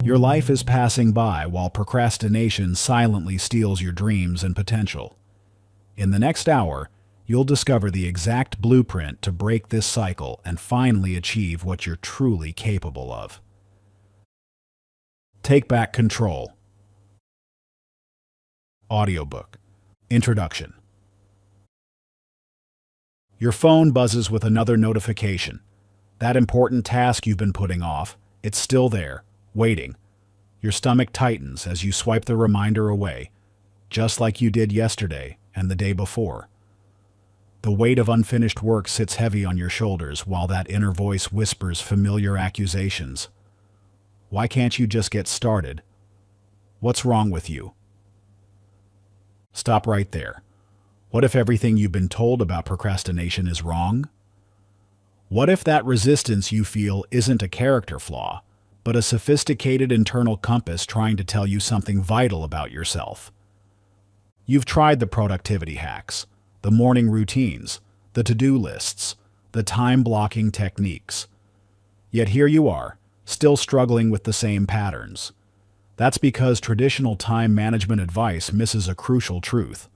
Your life is passing by while procrastination silently steals your dreams and potential. In the next hour, you'll discover the exact blueprint to break this cycle and finally achieve what you're truly capable of. Take back control. Audiobook. Introduction. Your phone buzzes with another notification. That important task you've been putting off, it's still there, waiting. Your stomach tightens as you swipe the reminder away, just like you did yesterday and the day before. The weight of unfinished work sits heavy on your shoulders while that inner voice whispers familiar accusations. Why can't you just get started? What's wrong with you? Stop right there. What if everything you've been told about procrastination is wrong? What if that resistance you feel isn't a character flaw, but a sophisticated internal compass trying to tell you something vital about yourself? You've tried the productivity hacks, the morning routines, the to-do lists, the time-blocking techniques. Yet here you are, still struggling with the same patterns. That's because traditional time management advice misses a crucial truth.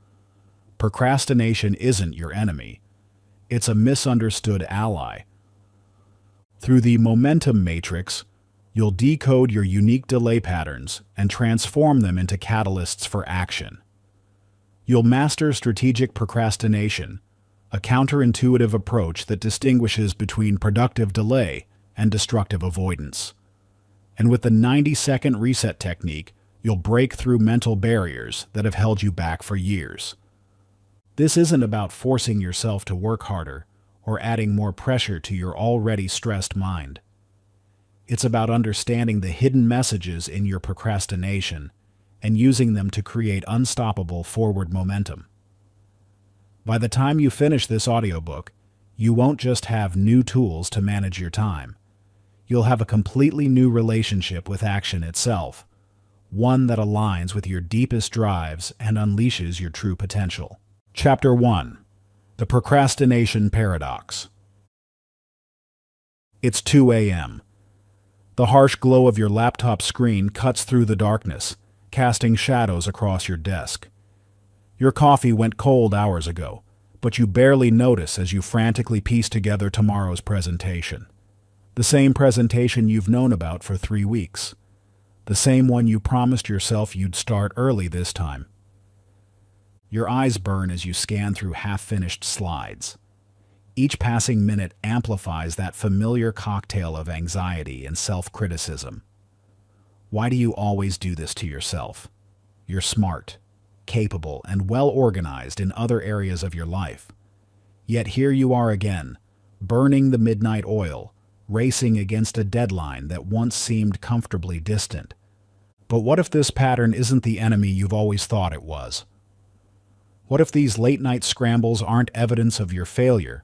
Procrastination isn't your enemy. It's a misunderstood ally. Through the momentum matrix, you'll decode your unique delay patterns and transform them into catalysts for action. You'll master strategic procrastination, a counterintuitive approach that distinguishes between productive delay and destructive avoidance. And with the 90-second reset technique, you'll break through mental barriers that have held you back for years. This isn't about forcing yourself to work harder or adding more pressure to your already stressed mind. It's about understanding the hidden messages in your procrastination and using them to create unstoppable forward momentum. By the time you finish this audiobook, you won't just have new tools to manage your time. You'll have a completely new relationship with action itself, one that aligns with your deepest drives and unleashes your true potential. Chapter 1. The Procrastination Paradox. It's 2 a.m. The harsh glow of your laptop screen cuts through the darkness, casting shadows across your desk. Your coffee went cold hours ago, but you barely notice as you frantically piece together tomorrow's presentation. The same presentation you've known about for 3 weeks. The same one you promised yourself you'd start early this time. Your eyes burn as you scan through half-finished slides. Each passing minute amplifies that familiar cocktail of anxiety and self-criticism. Why do you always do this to yourself? You're smart, capable, and well-organized in other areas of your life. Yet here you are again, burning the midnight oil, racing against a deadline that once seemed comfortably distant. But what if this pattern isn't the enemy you've always thought it was? What if these late-night scrambles aren't evidence of your failure,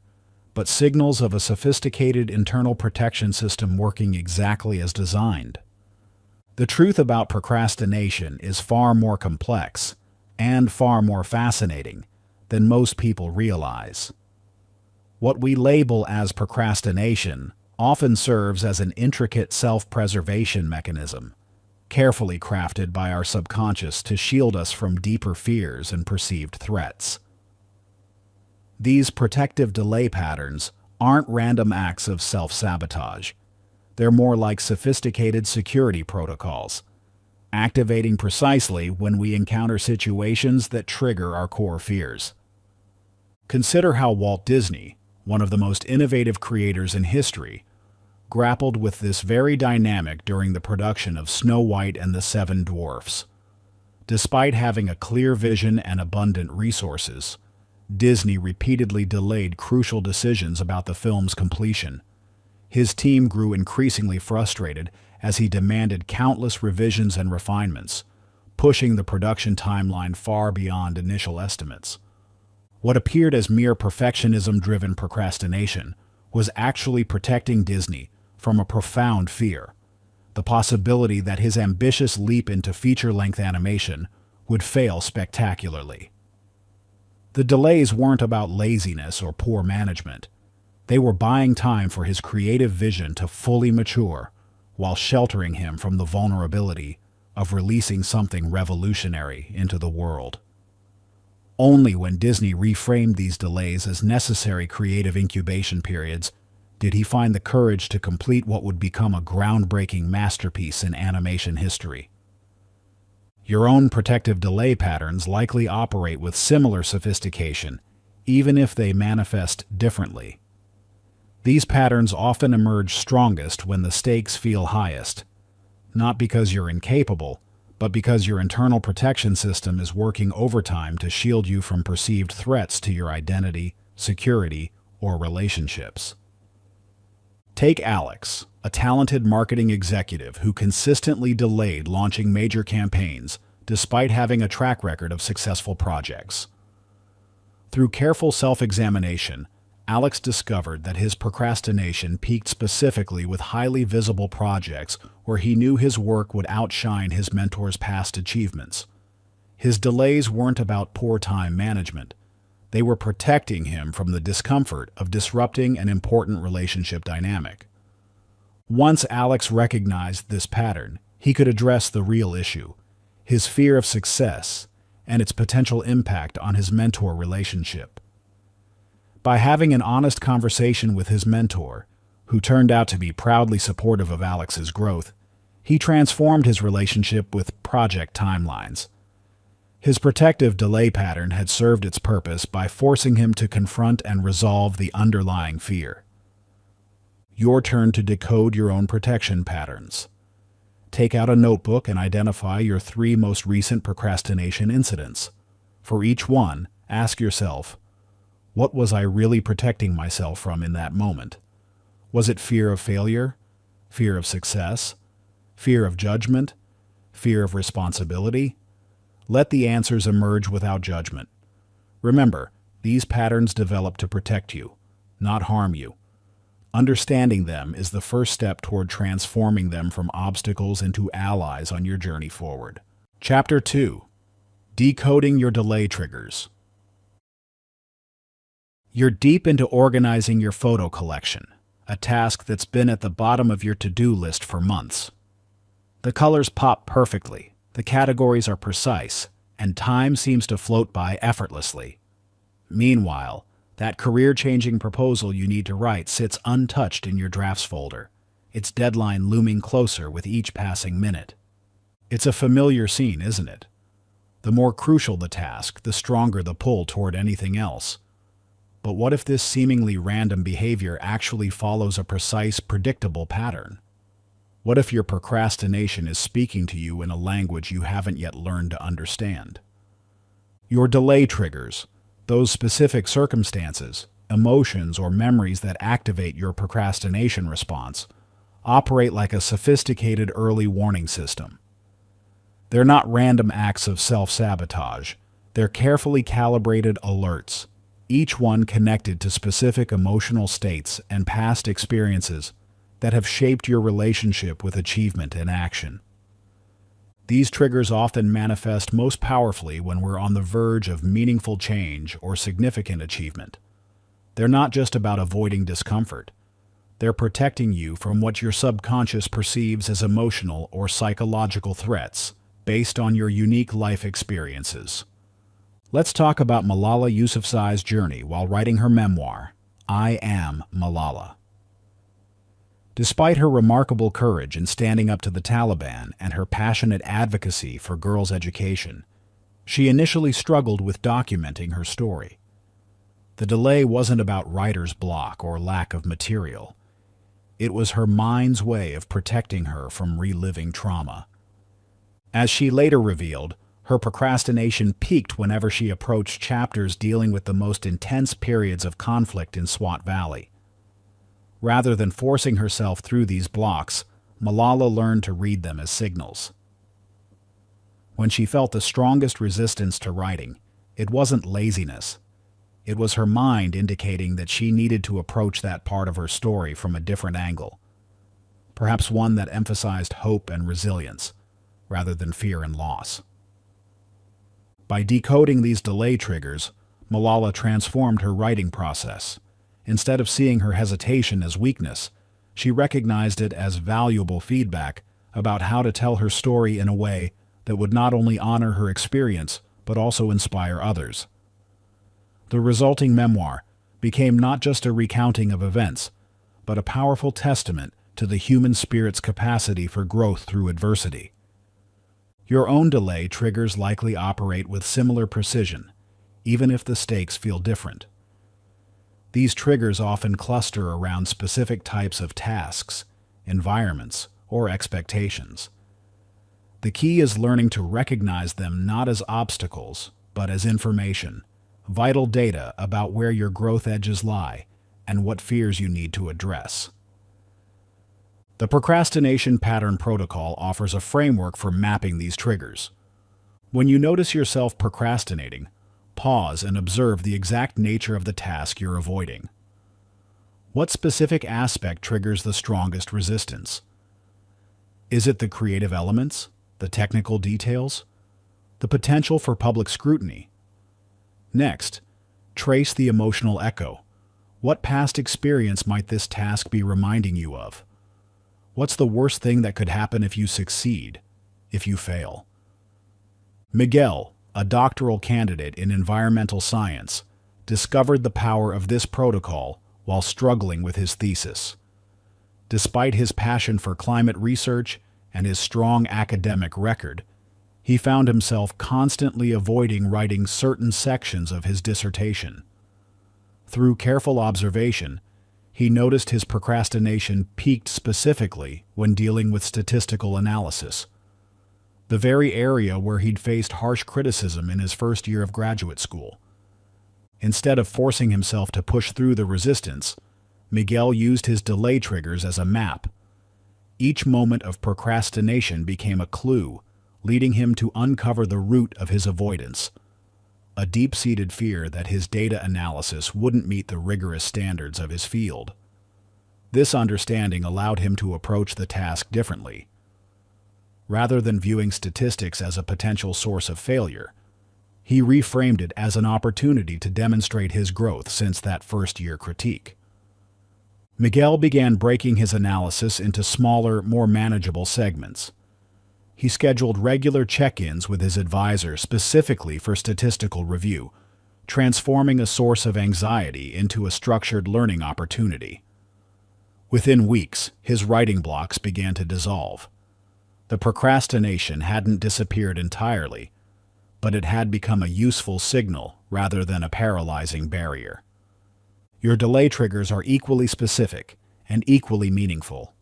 but signals of a sophisticated internal protection system working exactly as designed? The truth about procrastination is far more complex and far more fascinating than most people realize. What we label as procrastination often serves as an intricate self-preservation mechanism, carefully crafted by our subconscious to shield us from deeper fears and perceived threats. These protective delay patterns aren't random acts of self-sabotage. They're more like sophisticated security protocols, activating precisely when we encounter situations that trigger our core fears. Consider how Walt Disney, one of the most innovative creators in history, grappled with this very dynamic during the production of Snow White and the Seven Dwarfs. Despite having a clear vision and abundant resources, Disney repeatedly delayed crucial decisions about the film's completion. His team grew increasingly frustrated as he demanded countless revisions and refinements, pushing the production timeline far beyond initial estimates. What appeared as mere perfectionism-driven procrastination was actually protecting Disney from a profound fear, the possibility that his ambitious leap into feature-length animation would fail spectacularly. The delays weren't about laziness or poor management. They were buying time for his creative vision to fully mature, while sheltering him from the vulnerability of releasing something revolutionary into the world. Only when Disney reframed these delays as necessary creative incubation periods did he find the courage to complete what would become a groundbreaking masterpiece in animation history. Your own protective delay patterns likely operate with similar sophistication, even if they manifest differently. These patterns often emerge strongest when the stakes feel highest, not because you're incapable, but because your internal protection system is working overtime to shield you from perceived threats to your identity, security, or relationships. Take Alex, a talented marketing executive who consistently delayed launching major campaigns despite having a track record of successful projects. Through careful self-examination, Alex discovered that his procrastination peaked specifically with highly visible projects where he knew his work would outshine his mentor's past achievements. His delays weren't about poor time management. They were protecting him from the discomfort of disrupting an important relationship dynamic. Once Alex recognized this pattern, he could address the real issue, his fear of success, and its potential impact on his mentor relationship. By having an honest conversation with his mentor, who turned out to be proudly supportive of Alex's growth, he transformed his relationship with project timelines. His protective delay pattern had served its purpose by forcing him to confront and resolve the underlying fear. Your turn to decode your own protection patterns. Take out a notebook and identify your 3 most recent procrastination incidents. For each one, ask yourself, what was I really protecting myself from in that moment? Was it fear of failure? Fear of success? Fear of judgment? Fear of responsibility? Let the answers emerge without judgment. Remember, these patterns develop to protect you, not harm you. Understanding them is the first step toward transforming them from obstacles into allies on your journey forward. Chapter 2. Decoding your delay triggers. You're deep into organizing your photo collection, a task that's been at the bottom of your to-do list for months. The colors pop perfectly, the categories are precise, and time seems to float by effortlessly. Meanwhile, that career-changing proposal you need to write sits untouched in your drafts folder, its deadline looming closer with each passing minute. It's a familiar scene, isn't it? The more crucial the task, the stronger the pull toward anything else. But what if this seemingly random behavior actually follows a precise, predictable pattern? What if your procrastination is speaking to you in a language you haven't yet learned to understand? Your delay triggers, those specific circumstances, emotions, or memories that activate your procrastination response, operate like a sophisticated early warning system. They're not random acts of self-sabotage. They're carefully calibrated alerts, each one connected to specific emotional states and past experiences that have shaped your relationship with achievement and action. These triggers often manifest most powerfully when we're on the verge of meaningful change or significant achievement. They're not just about avoiding discomfort. They're protecting you from what your subconscious perceives as emotional or psychological threats based on your unique life experiences. Let's talk about Malala Yousafzai's journey while writing her memoir, I Am Malala. Despite her remarkable courage in standing up to the Taliban and her passionate advocacy for girls' education, she initially struggled with documenting her story. The delay wasn't about writer's block or lack of material. It was her mind's way of protecting her from reliving trauma. As she later revealed, her procrastination peaked whenever she approached chapters dealing with the most intense periods of conflict in Swat Valley. Rather than forcing herself through these blocks, Malala learned to read them as signals. When she felt the strongest resistance to writing, it wasn't laziness. It was her mind indicating that she needed to approach that part of her story from a different angle, perhaps one that emphasized hope and resilience, rather than fear and loss. By decoding these delay triggers, Malala transformed her writing process. Instead of seeing her hesitation as weakness, She recognized it as valuable feedback about how to tell her story in a way that would not only honor her experience, but also inspire others. The resulting memoir became not just a recounting of events, but a powerful testament to the human spirit's capacity for growth through adversity. Your own delay triggers likely operate with similar precision, even if the stakes feel different. These triggers often cluster around specific types of tasks, environments, or expectations. The key is learning to recognize them not as obstacles, but as information, vital data about where your growth edges lie and what fears you need to address. The procrastination pattern protocol offers a framework for mapping these triggers. When you notice yourself procrastinating, pause and observe the exact nature of the task you're avoiding. What specific aspect triggers the strongest resistance? Is it the creative elements, the technical details, the potential for public scrutiny? Next, trace the emotional echo. What past experience might this task be reminding you of? What's the worst thing that could happen if you succeed, if you fail? Miguel, a doctoral candidate in environmental science, discovered the power of this protocol while struggling with his thesis. Despite his passion for climate research and his strong academic record, he found himself constantly avoiding writing certain sections of his dissertation. Through careful observation, he noticed his procrastination peaked specifically when dealing with statistical analysis, the very area where he'd faced harsh criticism in his first year of graduate school. Instead of forcing himself to push through the resistance, Miguel used his delay triggers as a map. Each moment of procrastination became a clue, leading him to uncover the root of his avoidance, a deep-seated fear that his data analysis wouldn't meet the rigorous standards of his field. This understanding allowed him to approach the task differently. Rather than viewing statistics as a potential source of failure, he reframed it as an opportunity to demonstrate his growth since that first-year critique. Miguel began breaking his analysis into smaller, more manageable segments. He scheduled regular check-ins with his advisor specifically for statistical review, transforming a source of anxiety into a structured learning opportunity. Within weeks, his writing blocks began to dissolve. The procrastination hadn't disappeared entirely, but it had become a useful signal rather than a paralyzing barrier. Your delay triggers are equally specific and equally meaningful.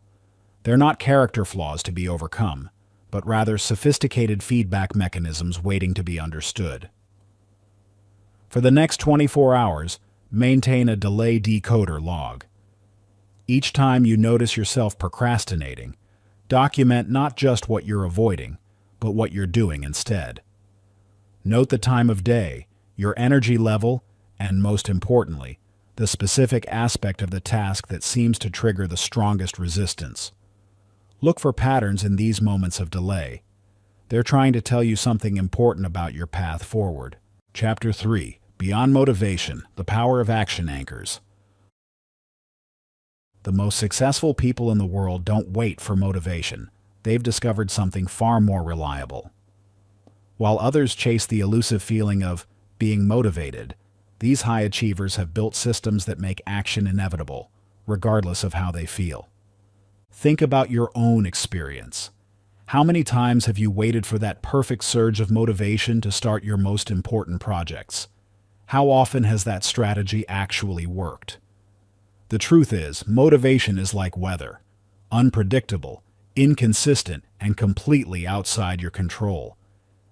They're not character flaws to be overcome, but rather sophisticated feedback mechanisms waiting to be understood. For the next 24 hours, maintain a delay decoder log. Each time you notice yourself procrastinating, document not just what you're avoiding, but what you're doing instead. Note the time of day, your energy level, and most importantly, the specific aspect of the task that seems to trigger the strongest resistance. Look for patterns in these moments of delay. They're trying to tell you something important about your path forward. Chapter 3. Beyond Motivation, the Power of Action Anchors. The most successful people in the world don't wait for motivation. They've discovered something far more reliable. While others chase the elusive feeling of being motivated, these high achievers have built systems that make action inevitable, regardless of how they feel. Think about your own experience. How many times have you waited for that perfect surge of motivation to start your most important projects? How often has that strategy actually worked? The truth is, motivation is like weather, unpredictable, inconsistent, and completely outside your control.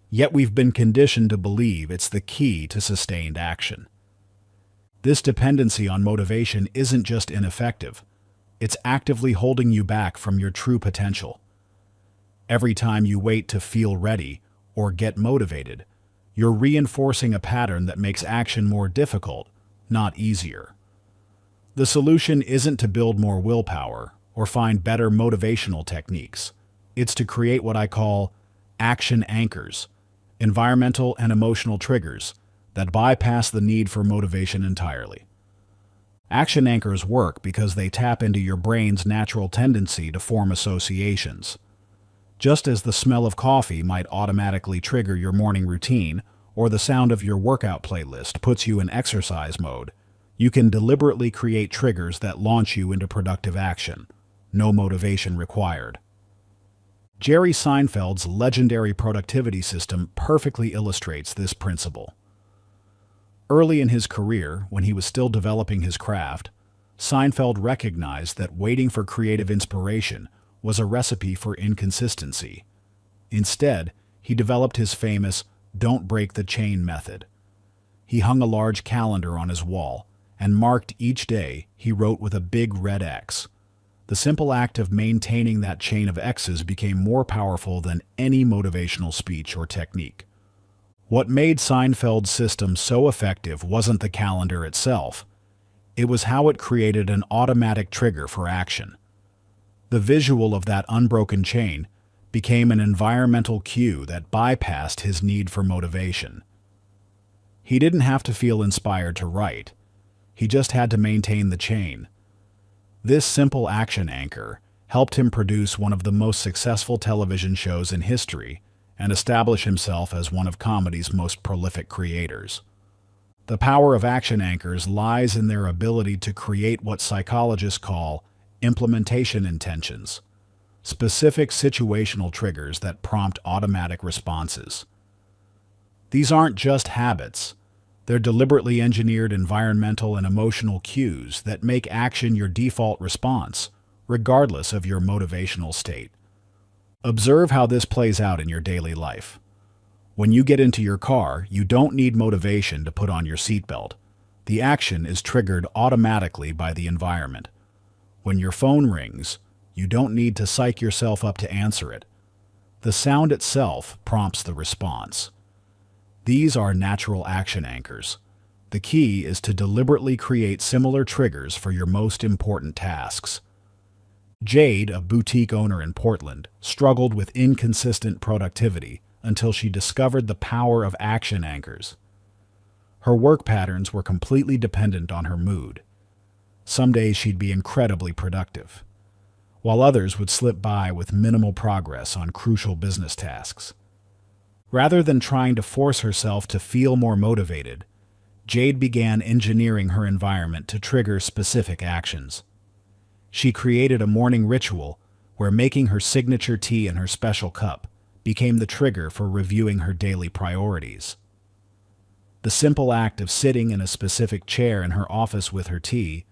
Yet we've been conditioned to believe it's the key to sustained action. This dependency on motivation isn't just ineffective. It's actively holding you back from your true potential. Every time you wait to feel ready or get motivated, you're reinforcing a pattern that makes action more difficult, not easier. The solution isn't to build more willpower or find better motivational techniques. It's to create what I call action anchors, environmental and emotional triggers that bypass the need for motivation entirely. Action anchors work because they tap into your brain's natural tendency to form associations. Just as the smell of coffee might automatically trigger your morning routine, or the sound of your workout playlist puts you in exercise mode, you can deliberately create triggers that launch you into productive action. No motivation required. Jerry Seinfeld's legendary productivity system perfectly illustrates this principle. Early in his career, when he was still developing his craft, Seinfeld recognized that waiting for creative inspiration was a recipe for inconsistency. Instead, he developed his famous "don't break the chain" method. He hung a large calendar on his wall and marked each day he wrote with a big red X. The simple act of maintaining that chain of X's became more powerful than any motivational speech or technique. What made Seinfeld's system so effective wasn't the calendar itself. It was how it created an automatic trigger for action. The visual of that unbroken chain became an environmental cue that bypassed his need for motivation. He didn't have to feel inspired to write. He just had to maintain the chain. This simple action anchor helped him produce one of the most successful television shows in history and establish himself as one of comedy's most prolific creators. The power of action anchors lies in their ability to create what psychologists call implementation intentions, specific situational triggers that prompt automatic responses. These aren't just habits. They're deliberately engineered environmental and emotional cues that make action your default response, regardless of your motivational state. Observe how this plays out in your daily life. When you get into your car, you don't need motivation to put on your seatbelt. The action is triggered automatically by the environment. When your phone rings, you don't need to psych yourself up to answer it. The sound itself prompts the response. These are natural action anchors. The key is to deliberately create similar triggers for your most important tasks. Jade, a boutique owner in Portland, struggled with inconsistent productivity until she discovered the power of action anchors. Her work patterns were completely dependent on her mood. Some days she'd be incredibly productive, while others would slip by with minimal progress on crucial business tasks. Rather than trying to force herself to feel more motivated, Jade began engineering her environment to trigger specific actions. She created a morning ritual where making her signature tea in her special cup became the trigger for reviewing her daily priorities. The simple act of sitting in a specific chair in her office with her tea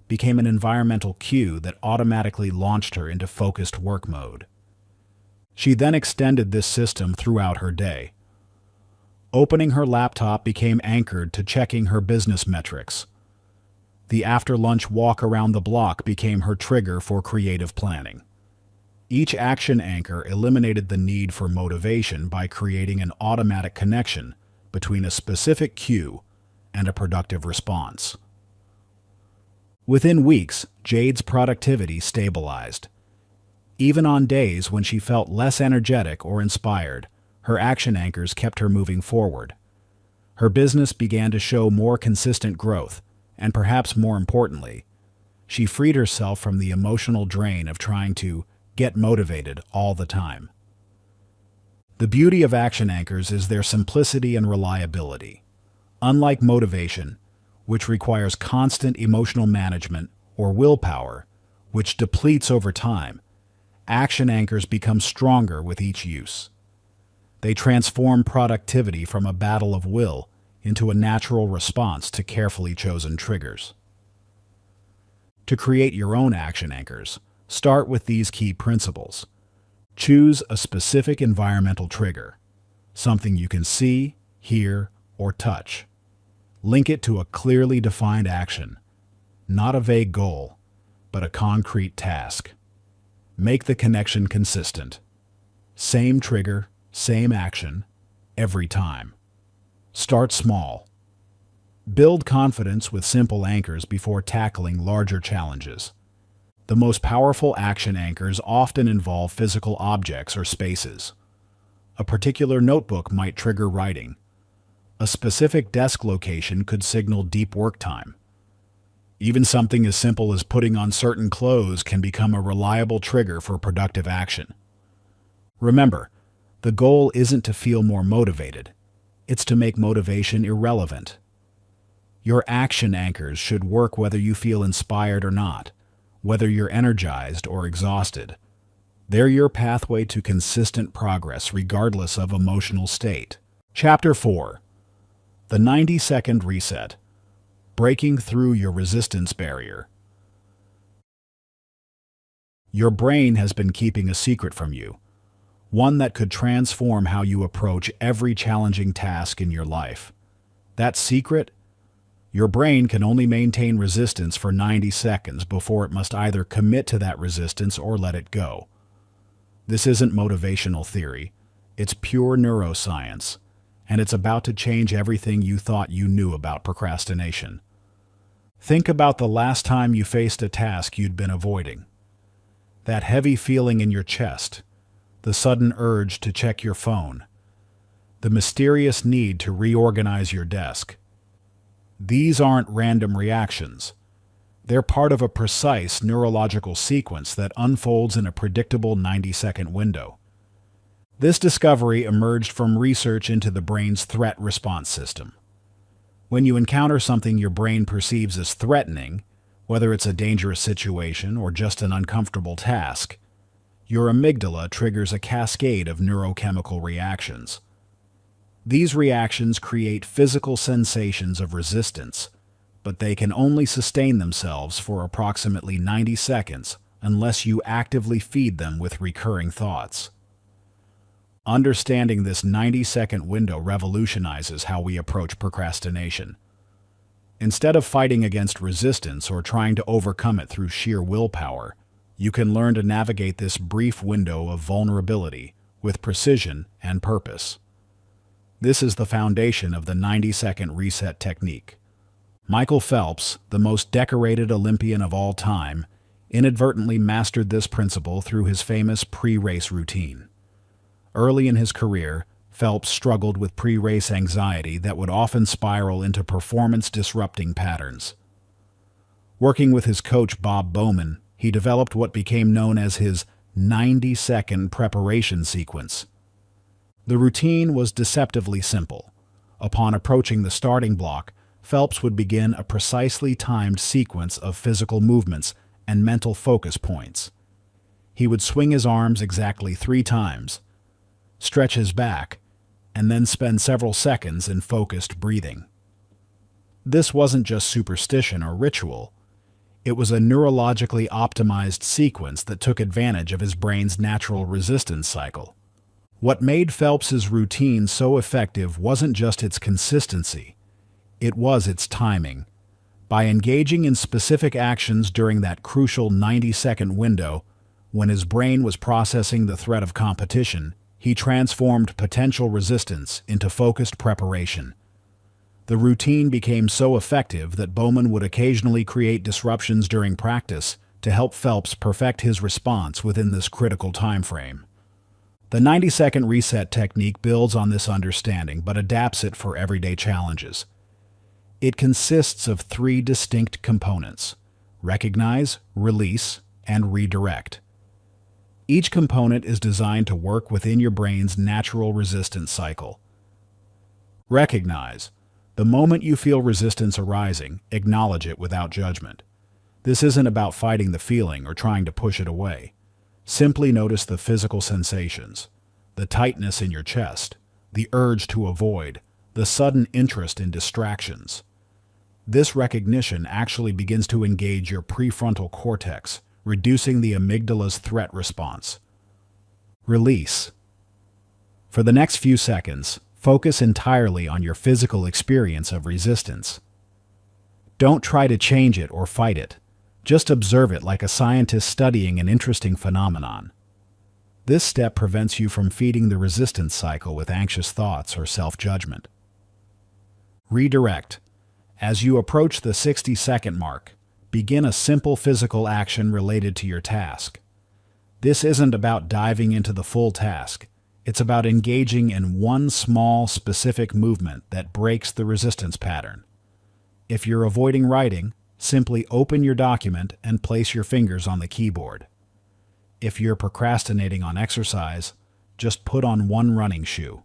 became an environmental cue that automatically launched her into focused work mode. She then extended this system throughout her day. Opening her laptop became anchored to checking her business metrics. The after-lunch walk around the block became her trigger for creative planning. Each action anchor eliminated the need for motivation by creating an automatic connection between a specific cue and a productive response. Within weeks, Jade's productivity stabilized. Even on days when she felt less energetic or inspired, her action anchors kept her moving forward. Her business began to show more consistent growth, and perhaps more importantly, she freed herself from the emotional drain of trying to get motivated all the time. The beauty of action anchors is their simplicity and reliability. Unlike motivation, which requires constant emotional management, or willpower, which depletes over time, action anchors become stronger with each use. They transform productivity from a battle of will into a natural response to carefully chosen triggers. To create your own action anchors, start with these key principles. Choose a specific environmental trigger, something you can see, hear, or touch. Link it to a clearly defined action, not a vague goal, but a concrete task. Make the connection consistent. Same trigger, same action, every time. Start small. Build confidence with simple anchors before tackling larger challenges. The most powerful action anchors often involve physical objects or spaces. A particular notebook might trigger writing. A specific desk location could signal deep work time. Even something as simple as putting on certain clothes can become a reliable trigger for productive action. Remember, the goal isn't to feel more motivated. It's to make motivation irrelevant. Your action anchors should work whether you feel inspired or not, whether you're energized or exhausted. They're your pathway to consistent progress regardless of emotional state. Chapter 4. The 90-Second Reset. Breaking through your resistance barrier. Your brain has been keeping a secret from you, one that could transform how you approach every challenging task in your life. That secret? Your brain can only maintain resistance for 90 seconds before it must either commit to that resistance or let it go. This isn't motivational theory. It's pure neuroscience, and it's about to change everything you thought you knew about procrastination. Think about the last time you faced a task you'd been avoiding. That heavy feeling in your chest, the sudden urge to check your phone, the mysterious need to reorganize your desk. These aren't random reactions. They're part of a precise neurological sequence that unfolds in a predictable 90-second window. This discovery emerged from research into the brain's threat response system. When you encounter something your brain perceives as threatening, whether it's a dangerous situation or just an uncomfortable task, your amygdala triggers a cascade of neurochemical reactions. These reactions create physical sensations of resistance, but they can only sustain themselves for approximately 90 seconds unless you actively feed them with recurring thoughts. Understanding this 90-second window revolutionizes how we approach procrastination. Instead of fighting against resistance or trying to overcome it through sheer willpower, you can learn to navigate this brief window of vulnerability with precision and purpose. This is the foundation of the 90-second reset technique. Michael Phelps, the most decorated Olympian of all time, inadvertently mastered this principle through his famous pre-race routine. Early in his career, Phelps struggled with pre-race anxiety that would often spiral into performance-disrupting patterns. Working with his coach Bob Bowman, he developed what became known as his 90-second preparation sequence. The routine was deceptively simple. Upon approaching the starting block, Phelps would begin a precisely timed sequence of physical movements and mental focus points. He would swing his arms exactly 3 times, stretch his back, and then spend several seconds in focused breathing. This wasn't just superstition or ritual. It was a neurologically optimized sequence that took advantage of his brain's natural resistance cycle. What made Phelps's routine so effective wasn't just its consistency, it was its timing. By engaging in specific actions during that crucial 90-second window, when his brain was processing the threat of competition, he transformed potential resistance into focused preparation. The routine became so effective that Bowman would occasionally create disruptions during practice to help Phelps perfect his response within this critical time frame. The 90-second reset technique builds on this understanding but adapts it for everyday challenges. It consists of 3 distinct components: recognize, release, and redirect. Each component is designed to work within your brain's natural resistance cycle. Recognize. The moment you feel resistance arising, acknowledge it without judgment. This isn't about fighting the feeling or trying to push it away. Simply notice the physical sensations, the tightness in your chest, the urge to avoid, the sudden interest in distractions. This recognition actually begins to engage your prefrontal cortex, reducing the amygdala's threat response. Release. For the next few seconds, focus entirely on your physical experience of resistance. Don't try to change it or fight it. Just observe it like a scientist studying an interesting phenomenon. This step prevents you from feeding the resistance cycle with anxious thoughts or self-judgment. Redirect. As you approach the 60-second mark, begin a simple physical action related to your task. This isn't about diving into the full task. It's about engaging in one small, specific movement that breaks the resistance pattern. If you're avoiding writing, Simply open your document and place your fingers on the keyboard. If you're procrastinating on exercise, just put on one running shoe.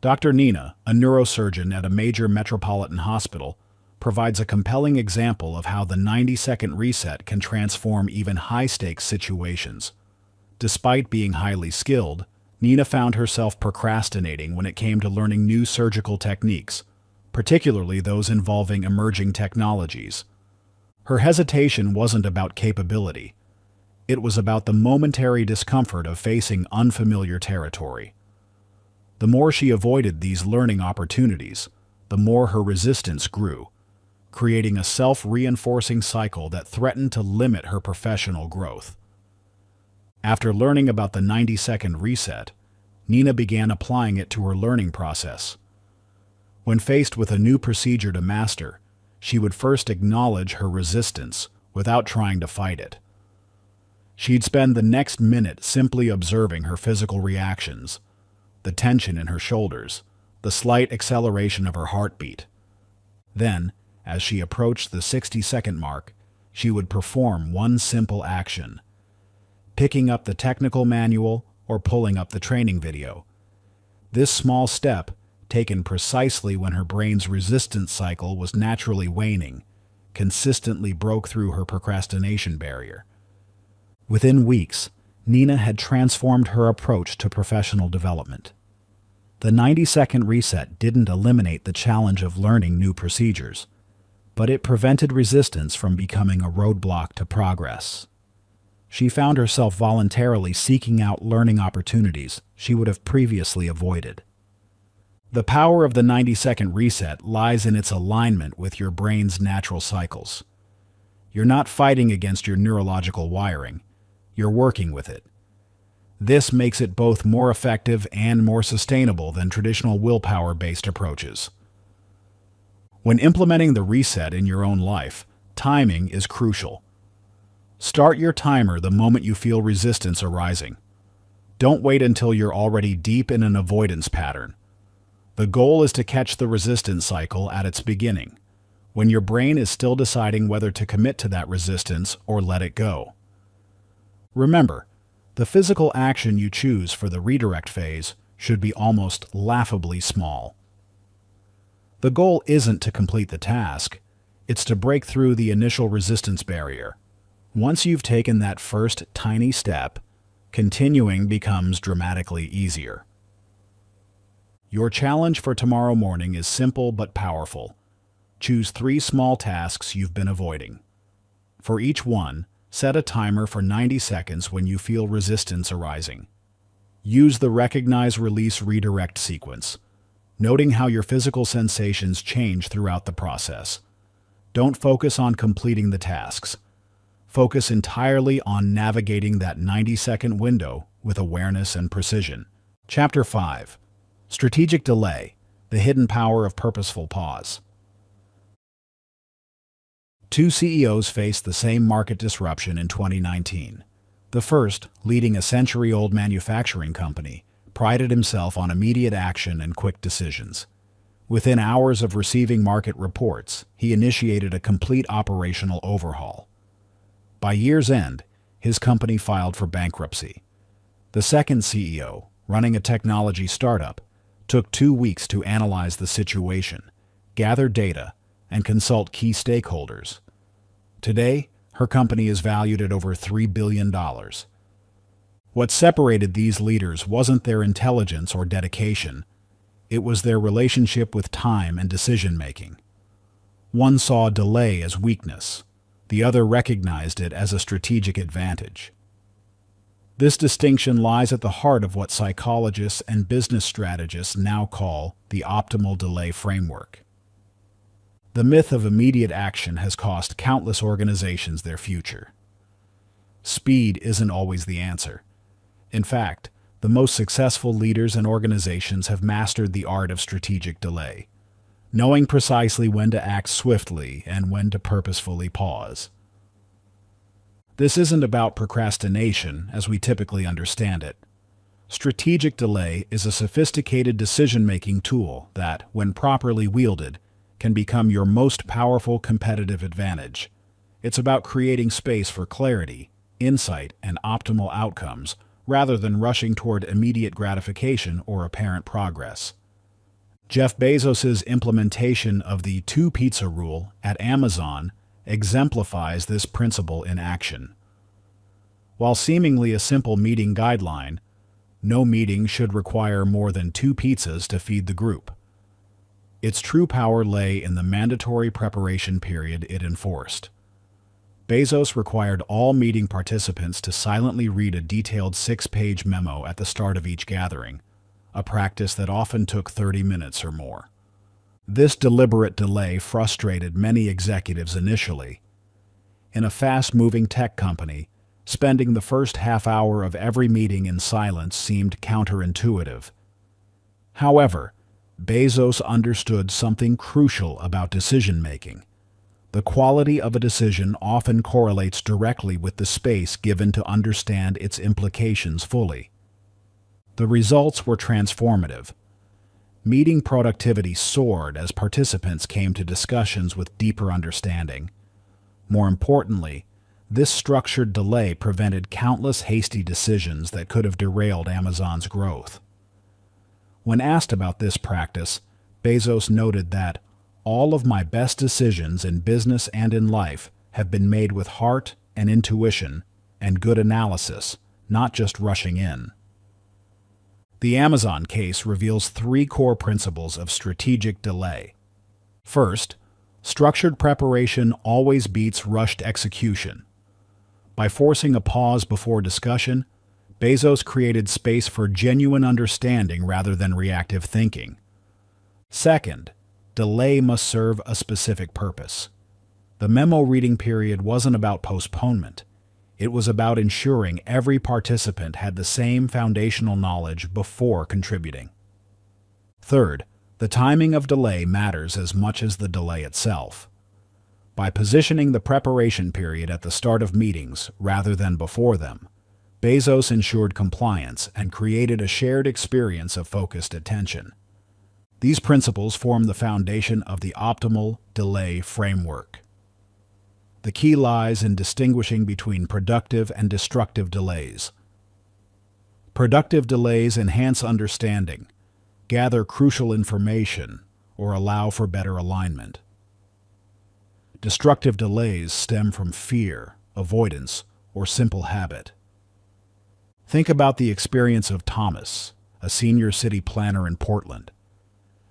Dr. Nina, a neurosurgeon at a major metropolitan hospital, provides a compelling example of how the 90-second reset can transform even high-stakes situations. Despite being highly skilled, Nina found herself procrastinating when it came to learning new surgical techniques, particularly those involving emerging technologies. Her hesitation wasn't about capability. It was about the momentary discomfort of facing unfamiliar territory. The more she avoided these learning opportunities, the more her resistance grew, creating a self-reinforcing cycle that threatened to limit her professional growth. After learning about the 90-second reset, Nina began applying it to her learning process. When faced with a new procedure to master, she would first acknowledge her resistance without trying to fight it. She'd spend the next minute simply observing her physical reactions, the tension in her shoulders, the slight acceleration of her heartbeat. Then, as she approached the 60-second mark, she would perform one simple action: picking up the technical manual or pulling up the training video. This small step, taken precisely when her brain's resistance cycle was naturally waning, consistently broke through her procrastination barrier. Within weeks, Nina had transformed her approach to professional development. The 90-second reset didn't eliminate the challenge of learning new procedures, but it prevented resistance from becoming a roadblock to progress. She found herself voluntarily seeking out learning opportunities she would have previously avoided. The power of the 90-second reset lies in its alignment with your brain's natural cycles. You're not fighting against your neurological wiring, you're working with it. This makes it both more effective and more sustainable than traditional willpower-based approaches. When implementing the reset in your own life, timing is crucial. Start your timer the moment you feel resistance arising. Don't wait until you're already deep in an avoidance pattern. The goal is to catch the resistance cycle at its beginning, when your brain is still deciding whether to commit to that resistance or let it go. Remember, the physical action you choose for the redirect phase should be almost laughably small. The goal isn't to complete the task, it's to break through the initial resistance barrier. Once you've taken that first tiny step, continuing becomes dramatically easier. Your challenge for tomorrow morning is simple but powerful. Choose 3 small tasks you've been avoiding. For each one, set a timer for 90 seconds when you feel resistance arising. Use the recognize-release redirect sequence, noting how your physical sensations change throughout the process. Don't focus on completing the tasks. Focus entirely on navigating that 90-second window with awareness and precision. Chapter 5. Strategic Delay, the Hidden Power of Purposeful Pause. 2 CEOs faced the same market disruption in 2019. The first, leading a century-old manufacturing company, prided himself on immediate action and quick decisions. Within hours of receiving market reports, he initiated a complete operational overhaul. By year's end, his company filed for bankruptcy. The second CEO, running a technology startup, took 2 weeks to analyze the situation, gather data, and consult key stakeholders. Today, her company is valued at over $3 billion. What separated these leaders wasn't their intelligence or dedication, it was their relationship with time and decision-making. One saw delay as weakness, the other recognized it as a strategic advantage. This distinction lies at the heart of what psychologists and business strategists now call the optimal delay framework. The myth of immediate action has cost countless organizations their future. Speed isn't always the answer. In fact, the most successful leaders and organizations have mastered the art of strategic delay, knowing precisely when to act swiftly and when to purposefully pause. This isn't about procrastination as we typically understand it. Strategic delay is a sophisticated decision-making tool that, when properly wielded, can become your most powerful competitive advantage. It's about creating space for clarity, insight, and optimal outcomes, rather than rushing toward immediate gratification or apparent progress. Jeff Bezos's implementation of the two-pizza rule at Amazon exemplifies this principle in action. While seemingly a simple meeting guideline, no meeting should require more than 2 pizzas to feed the group. Its true power lay in the mandatory preparation period it enforced. Bezos required all meeting participants to silently read a detailed 6-page memo at the start of each gathering, a practice that often took 30 minutes or more. This deliberate delay frustrated many executives initially. In a fast-moving tech company, spending the first half hour of every meeting in silence seemed counterintuitive. However, Bezos understood something crucial about decision-making. The quality of a decision often correlates directly with the space given to understand its implications fully. The results were transformative. Meeting productivity soared as participants came to discussions with deeper understanding. More importantly, this structured delay prevented countless hasty decisions that could have derailed Amazon's growth. When asked about this practice, Bezos noted that all of my best decisions in business and in life have been made with heart and intuition and good analysis, not just rushing in. The Amazon case reveals 3 core principles of strategic delay. First, structured preparation always beats rushed execution. By forcing a pause before discussion, Bezos created space for genuine understanding rather than reactive thinking. Second, delay must serve a specific purpose. The memo reading period wasn't about postponement. It was about ensuring every participant had the same foundational knowledge before contributing. Third, the timing of delay matters as much as the delay itself. By positioning the preparation period at the start of meetings rather than before them, Bezos ensured compliance and created a shared experience of focused attention. These principles form the foundation of the optimal delay framework. The key lies in distinguishing between productive and destructive delays. Productive delays enhance understanding, gather crucial information, or allow for better alignment. Destructive delays stem from fear, avoidance, or simple habit. Think about the experience of Thomas, a senior city planner in Portland.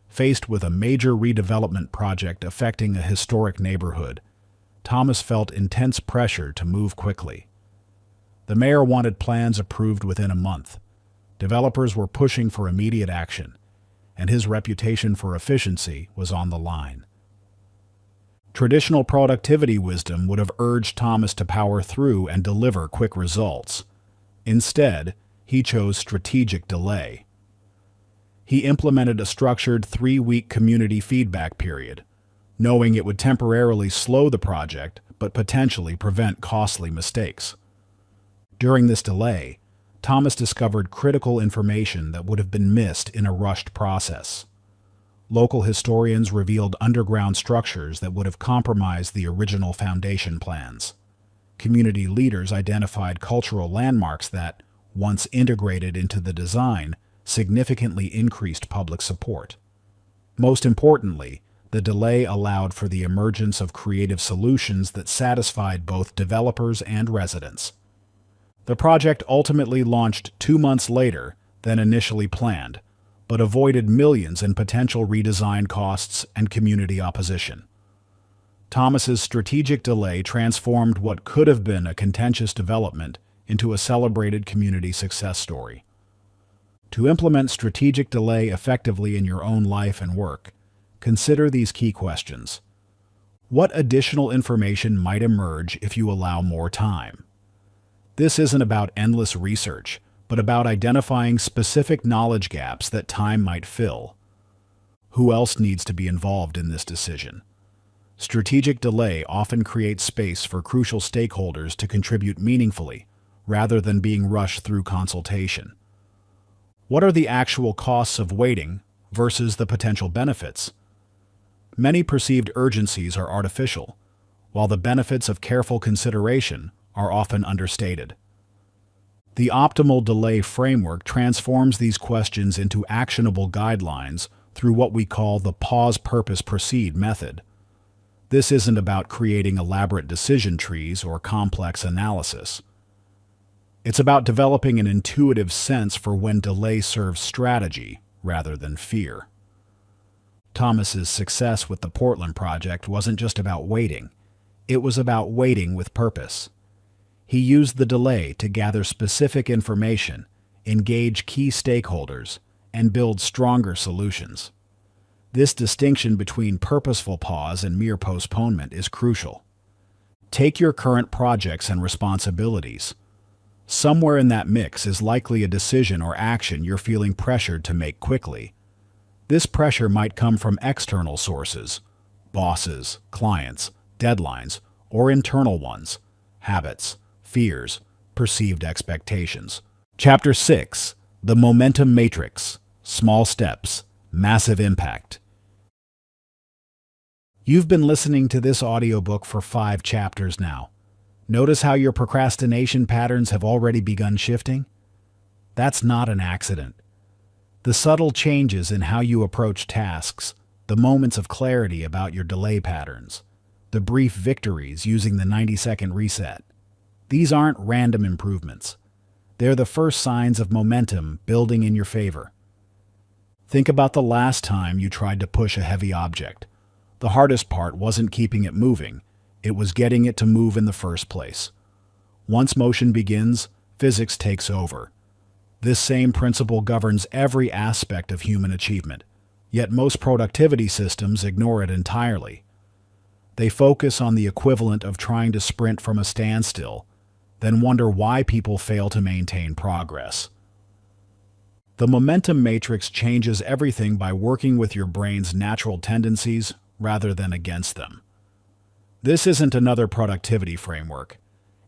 Faced with a major redevelopment project affecting a historic neighborhood, Thomas felt intense pressure to move quickly. The mayor wanted plans approved within a month. Developers were pushing for immediate action, and his reputation for efficiency was on the line. Traditional productivity wisdom would have urged Thomas to power through and deliver quick results. Instead, he chose strategic delay. He implemented a structured 3-week community feedback period, knowing it would temporarily slow the project but potentially prevent costly mistakes. During this delay, Thomas discovered critical information that would have been missed in a rushed process. Local historians revealed underground structures that would have compromised the original foundation plans. Community leaders identified cultural landmarks that, once integrated into the design, significantly increased public support. Most importantly, the delay allowed for the emergence of creative solutions that satisfied both developers and residents. The project ultimately launched 2 months later than initially planned, but avoided millions in potential redesign costs and community opposition. Thomas's strategic delay transformed what could have been a contentious development into a celebrated community success story. To implement strategic delay effectively in your own life and work, consider these key questions. What additional information might emerge if you allow more time? This isn't about endless research, but about identifying specific knowledge gaps that time might fill. Who else needs to be involved in this decision? Strategic delay often creates space for crucial stakeholders to contribute meaningfully, rather than being rushed through consultation. What are the actual costs of waiting versus the potential benefits? Many perceived urgencies are artificial, while the benefits of careful consideration are often understated. The optimal delay framework transforms these questions into actionable guidelines through what we call the pause, purpose, proceed method. This isn't about creating elaborate decision trees or complex analysis. It's about developing an intuitive sense for when delay serves strategy rather than fear. Thomas's success with the Portland project wasn't just about waiting. It was about waiting with purpose. He used the delay to gather specific information, engage key stakeholders, and build stronger solutions. This distinction between purposeful pause and mere postponement is crucial. Take your current projects and responsibilities. Somewhere in that mix is likely a decision or action you're feeling pressured to make quickly. This pressure might come from external sources, bosses, clients, deadlines, or internal ones, habits, fears, perceived expectations. Chapter 6. The Momentum Matrix. Small Steps, Massive Impact. You've been listening to this audiobook for 5 chapters now. Notice how your procrastination patterns have already begun shifting? That's not an accident. The subtle changes in how you approach tasks, the moments of clarity about your delay patterns, the brief victories using the 90-second reset. These aren't random improvements. They're the first signs of momentum building in your favor. Think about the last time you tried to push a heavy object. The hardest part wasn't keeping it moving, it was getting it to move in the first place. Once motion begins, physics takes over. This same principle governs every aspect of human achievement, yet most productivity systems ignore it entirely. They focus on the equivalent of trying to sprint from a standstill, then wonder why people fail to maintain progress. The momentum matrix changes everything by working with your brain's natural tendencies rather than against them. This isn't another productivity framework.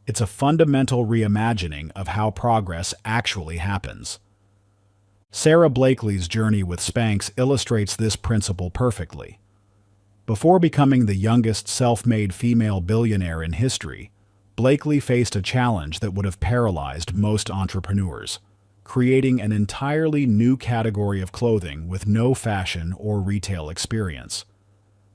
It's a fundamental reimagining of how progress actually happens. Sarah Blakely's journey with Spanx illustrates this principle perfectly. Before becoming the youngest self-made female billionaire in history, Blakely faced a challenge that would have paralyzed most entrepreneurs, creating an entirely new category of clothing with no fashion or retail experience.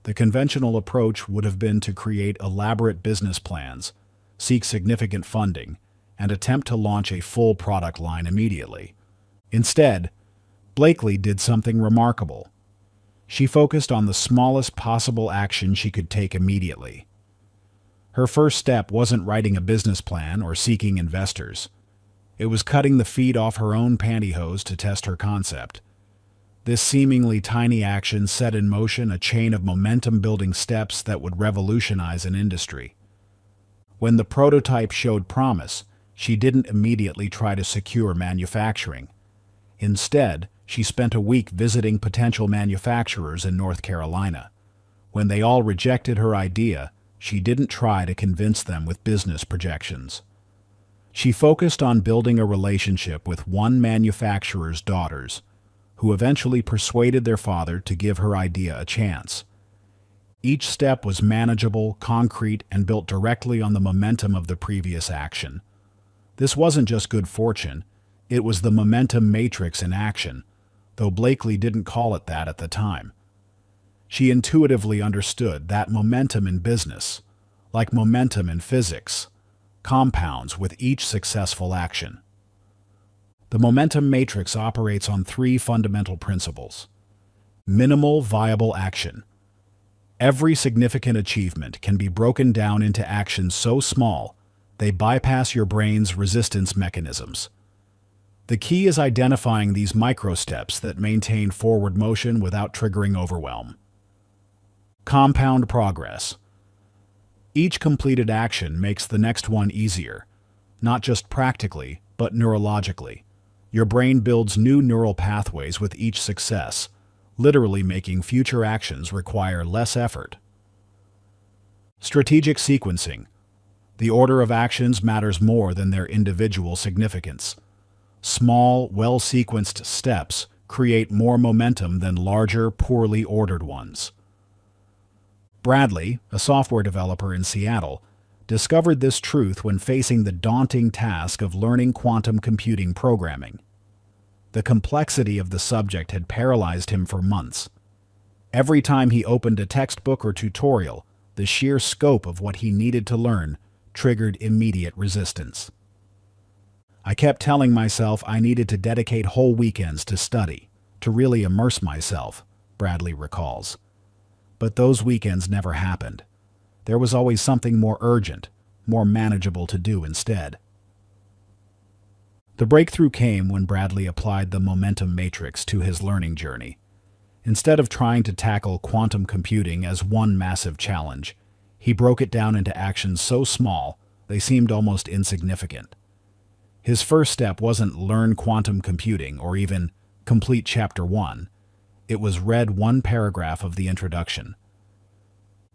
The conventional approach would have been to create elaborate business plans, seek significant funding, and attempt to launch a full product line immediately. Instead, Blakely did something remarkable. She focused on the smallest possible action she could take immediately. Her first step wasn't writing a business plan or seeking investors. It was cutting the feed off her own pantyhose to test her concept. This seemingly tiny action set in motion a chain of momentum-building steps that would revolutionize an industry. When the prototype showed promise, she didn't immediately try to secure manufacturing. Instead, she spent a week visiting potential manufacturers in North Carolina. When they all rejected her idea, she didn't try to convince them with business projections. She focused on building a relationship with one manufacturer's daughters, who eventually persuaded their father to give her idea a chance. Each step was manageable, concrete, and built directly on the momentum of the previous action. This wasn't just good fortune, it was the momentum matrix in action, though Blakely didn't call it that at the time. She intuitively understood that momentum in business, like momentum in physics, compounds with each successful action. The momentum matrix operates on 3 fundamental principles. Minimal viable action. Every significant achievement can be broken down into actions so small they bypass your brain's resistance mechanisms. The key is identifying these micro-steps that maintain forward motion without triggering overwhelm. Compound progress. Each completed action makes the next one easier, not just practically, but neurologically. Your brain builds new neural pathways with each success, literally making future actions require less effort. Strategic sequencing. The order of actions matters more than their individual significance. Small, well-sequenced steps create more momentum than larger, poorly ordered ones. Bradley, a software developer in Seattle, discovered this truth when facing the daunting task of learning quantum computing programming. The complexity of the subject had paralyzed him for months. Every time he opened a textbook or tutorial, the sheer scope of what he needed to learn triggered immediate resistance. I kept telling myself I needed to dedicate whole weekends to study, to really immerse myself, Bradley recalls. But those weekends never happened. There was always something more urgent, more manageable to do instead. The breakthrough came when Bradley applied the momentum matrix to his learning journey. Instead of trying to tackle quantum computing as one massive challenge, he broke it down into actions so small they seemed almost insignificant. His first step wasn't learn quantum computing or even complete Chapter 1. It was read one paragraph of the introduction.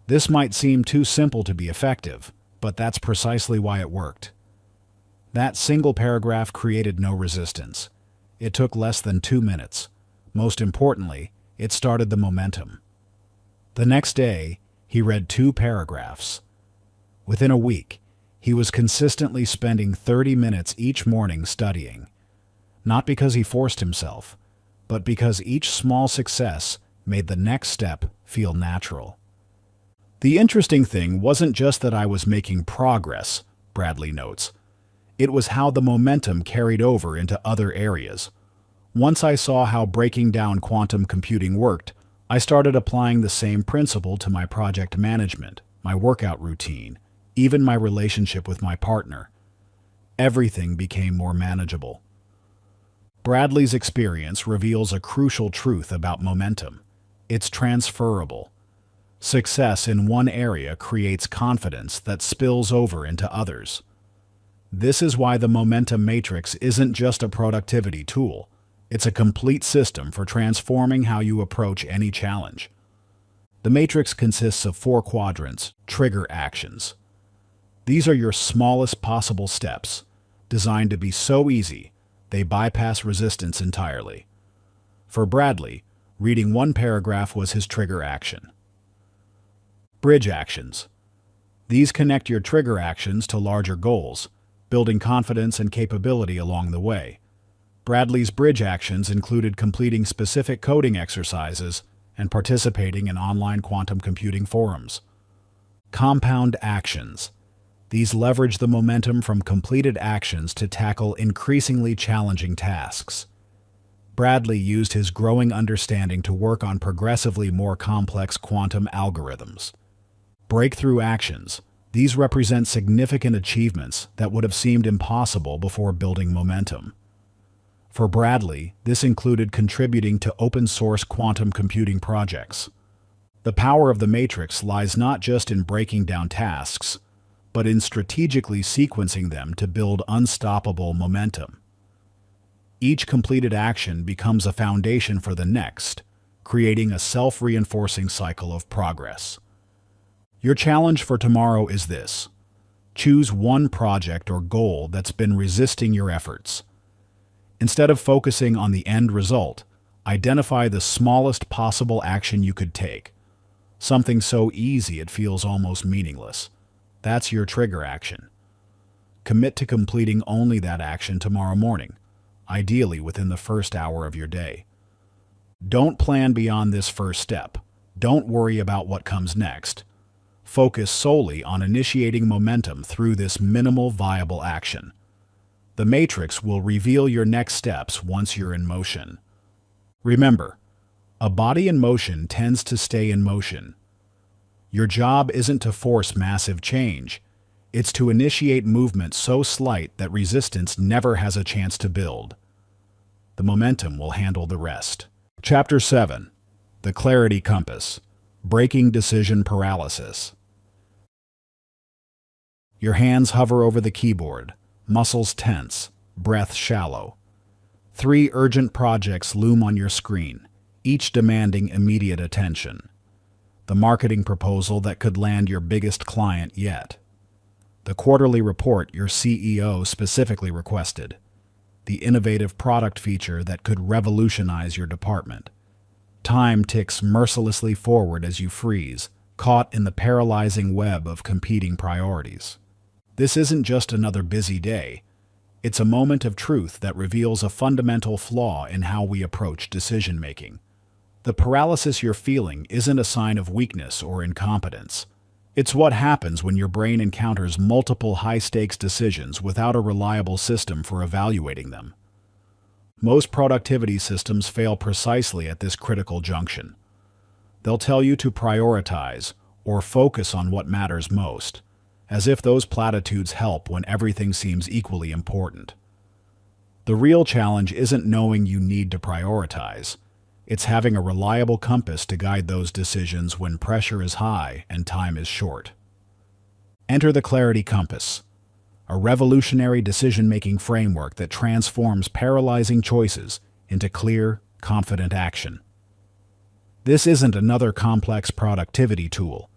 This might seem too simple to be effective, but that's precisely why it worked. That single paragraph created no resistance. It took less than 2 minutes. Most importantly, it started the momentum. The next day, he read 2 paragraphs. Within a week, he was consistently spending 30 minutes each morning studying. Not because he forced himself, but because each small success made the next step feel natural. The interesting thing wasn't just that I was making progress, Bradley notes. It was how the momentum carried over into other areas. Once I saw how breaking down quantum computing worked, I started applying the same principle to my project management, my workout routine, even my relationship with my partner. Everything became more manageable. Bradley's experience reveals a crucial truth about momentum. It's transferable. Success in one area creates confidence that spills over into others. This is why the momentum matrix isn't just a productivity tool. It's a complete system for transforming how you approach any challenge. The matrix consists of 4 quadrants, trigger actions. These are your smallest possible steps, designed to be so easy they bypass resistance entirely. For Bradley, reading 1 paragraph was his trigger action. Bridge actions. These connect your trigger actions to larger goals, building confidence and capability along the way. Bradley's bridge actions included completing specific coding exercises and participating in online quantum computing forums. Compound actions. These leverage the momentum from completed actions to tackle increasingly challenging tasks. Bradley used his growing understanding to work on progressively more complex quantum algorithms. Breakthrough actions. These represent significant achievements that would have seemed impossible before building momentum. For Bradley, this included contributing to open-source quantum computing projects. The power of the matrix lies not just in breaking down tasks, but in strategically sequencing them to build unstoppable momentum. Each completed action becomes a foundation for the next, creating a self-reinforcing cycle of progress. Your challenge for tomorrow is this. Choose one project or goal that's been resisting your efforts. Instead of focusing on the end result, identify the smallest possible action you could take. Something so easy it feels almost meaningless. That's your trigger action. Commit to completing only that action tomorrow morning, ideally within the first hour of your day. Don't plan beyond this first step. Don't worry about what comes next. Focus solely on initiating momentum through this minimal viable action. The matrix will reveal your next steps once you're in motion. Remember, a body in motion tends to stay in motion. Your job isn't to force massive change. It's to initiate movement so slight that resistance never has a chance to build. The momentum will handle the rest. Chapter 7. The Clarity Compass. Breaking Decision Paralysis. Your hands hover over the keyboard, muscles tense, breath shallow. 3 urgent projects loom on your screen, each demanding immediate attention. The marketing proposal that could land your biggest client yet. The quarterly report your CEO specifically requested. The innovative product feature that could revolutionize your department. Time ticks mercilessly forward as you freeze, caught in the paralyzing web of competing priorities. This isn't just another busy day. It's a moment of truth that reveals a fundamental flaw in how we approach decision-making. The paralysis you're feeling isn't a sign of weakness or incompetence. It's what happens when your brain encounters multiple high-stakes decisions without a reliable system for evaluating them. Most productivity systems fail precisely at this critical junction. They'll tell you to prioritize or focus on what matters most, as if those platitudes help when everything seems equally important. The real challenge isn't knowing you need to prioritize. It's having a reliable compass to guide those decisions when pressure is high and time is short. Enter the Clarity Compass, a revolutionary decision-making framework that transforms paralyzing choices into clear, confident action. This isn't another complex productivity tool.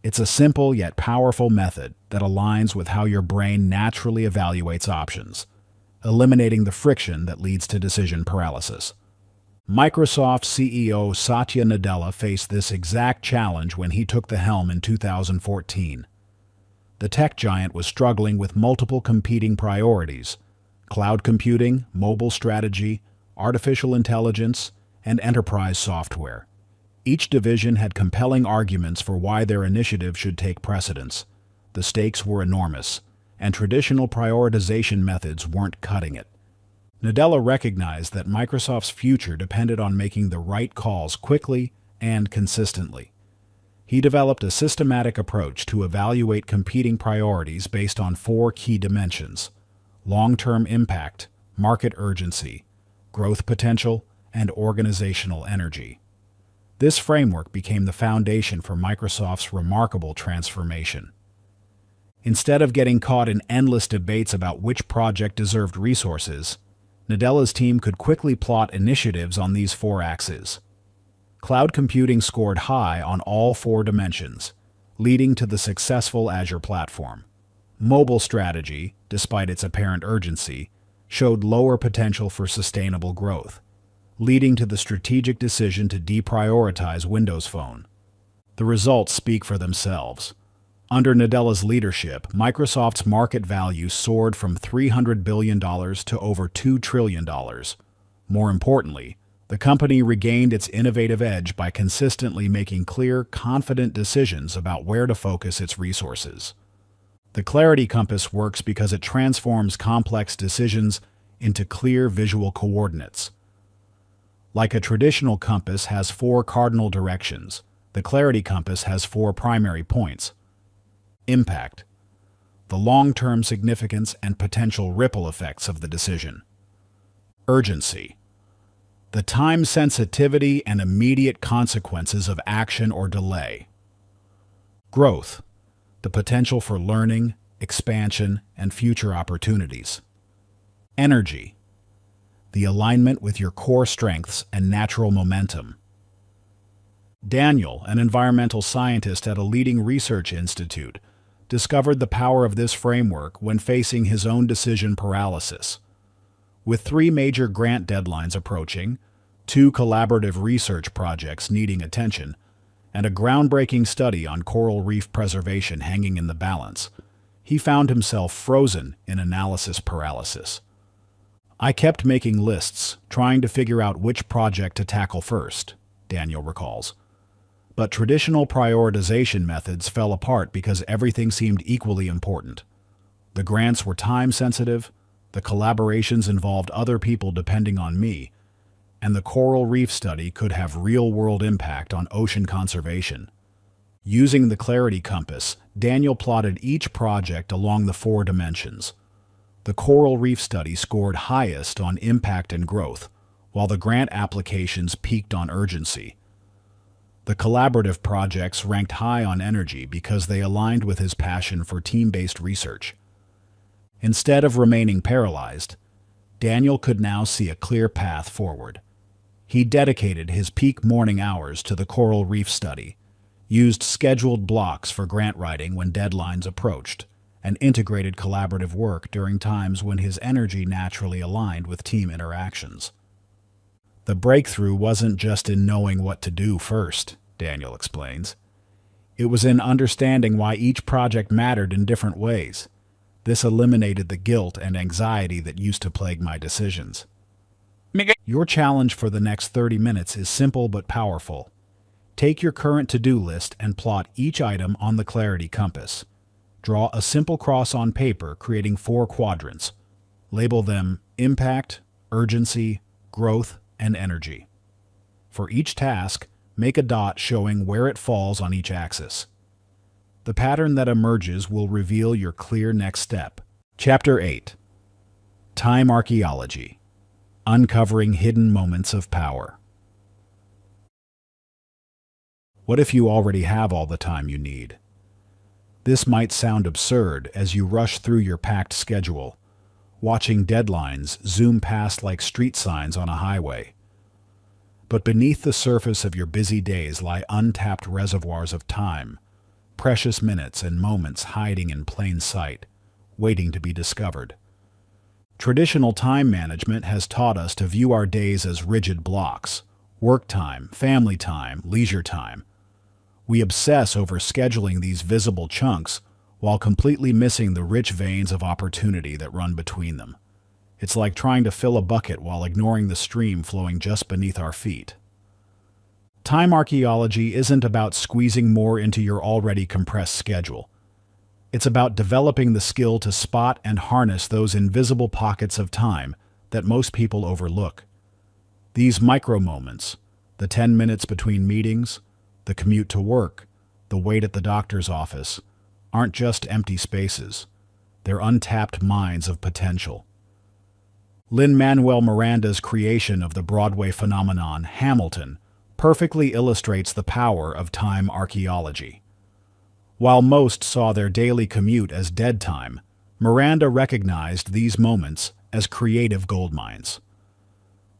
It's a simple yet powerful method that aligns with how your brain naturally evaluates options, eliminating the friction that leads to decision paralysis. Microsoft CEO Satya Nadella faced this exact challenge when he took the helm in 2014. The tech giant was struggling with multiple competing priorities: cloud computing, mobile strategy, artificial intelligence, and enterprise software. Each division had compelling arguments for why their initiative should take precedence. The stakes were enormous, and traditional prioritization methods weren't cutting it. Nadella recognized that Microsoft's future depended on making the right calls quickly and consistently. He developed a systematic approach to evaluate competing priorities based on 4 key dimensions: long-term impact, market urgency, growth potential, and organizational energy. This framework became the foundation for Microsoft's remarkable transformation. Instead of getting caught in endless debates about which project deserved resources, Nadella's team could quickly plot initiatives on these 4 axes. Cloud computing scored high on all 4 dimensions, leading to the successful Azure platform. Mobile strategy, despite its apparent urgency, showed lower potential for sustainable growth, leading to the strategic decision to deprioritize Windows Phone. The results speak for themselves. Under Nadella's leadership, Microsoft's market value soared from $300 billion to over $2 trillion. More importantly, the company regained its innovative edge by consistently making clear, confident decisions about where to focus its resources. The Clarity Compass works because it transforms complex decisions into clear visual coordinates. Like a traditional compass has 4 cardinal directions, the Clarity Compass has 4 primary points. Impact: the long-term significance and potential ripple effects of the decision. Urgency: the time sensitivity and immediate consequences of action or delay. Growth: the potential for learning, expansion, and future opportunities. Energy: the alignment with your core strengths and natural momentum. Daniel, an environmental scientist at a leading research institute, discovered the power of this framework when facing his own decision paralysis. With 3 major grant deadlines approaching, 2 collaborative research projects needing attention, and a groundbreaking study on coral reef preservation hanging in the balance, he found himself frozen in analysis paralysis. "I kept making lists, trying to figure out which project to tackle first," Daniel recalls. But traditional prioritization methods fell apart because everything seemed equally important. The grants were time-sensitive, the collaborations involved other people depending on me, and the coral reef study could have real-world impact on ocean conservation. Using the Clarity Compass, Daniel plotted each project along the 4 dimensions. The coral reef study scored highest on impact and growth, while the grant applications peaked on urgency. The collaborative projects ranked high on energy because they aligned with his passion for team-based research. Instead of remaining paralyzed, Daniel could now see a clear path forward. He dedicated his peak morning hours to the coral reef study, used scheduled blocks for grant writing when deadlines approached, and integrated collaborative work during times when his energy naturally aligned with team interactions. The breakthrough wasn't just in knowing what to do first, Daniel explains. It was in understanding why each project mattered in different ways. This eliminated the guilt and anxiety that used to plague my decisions. Your challenge for the next 30 minutes is simple but powerful. Take your current to-do list and plot each item on the clarity compass. Draw a simple cross on paper, creating 4 quadrants. Label them impact, urgency, growth, and energy. For each task, make a dot showing where it falls on each axis. The pattern that emerges will reveal your clear next step. Chapter 8. Time Archaeology. Uncovering Hidden Moments of Power. What if you already have all the time you need? This might sound absurd as you rush through your packed schedule, watching deadlines zoom past like street signs on a highway. But beneath the surface of your busy days lie untapped reservoirs of time, precious minutes and moments hiding in plain sight, waiting to be discovered. Traditional time management has taught us to view our days as rigid blocks: work time, family time, leisure time. We obsess over scheduling these visible chunks while completely missing the rich veins of opportunity that run between them. It's like trying to fill a bucket while ignoring the stream flowing just beneath our feet. Time archaeology isn't about squeezing more into your already compressed schedule. It's about developing the skill to spot and harness those invisible pockets of time that most people overlook. These micro moments, the 10 minutes between meetings, the commute to work, the wait at the doctor's office, aren't just empty spaces. They're untapped mines of potential. Lin-Manuel Miranda's creation of the Broadway phenomenon, Hamilton, perfectly illustrates the power of time archaeology. While most saw their daily commute as dead time, Miranda recognized these moments as creative goldmines.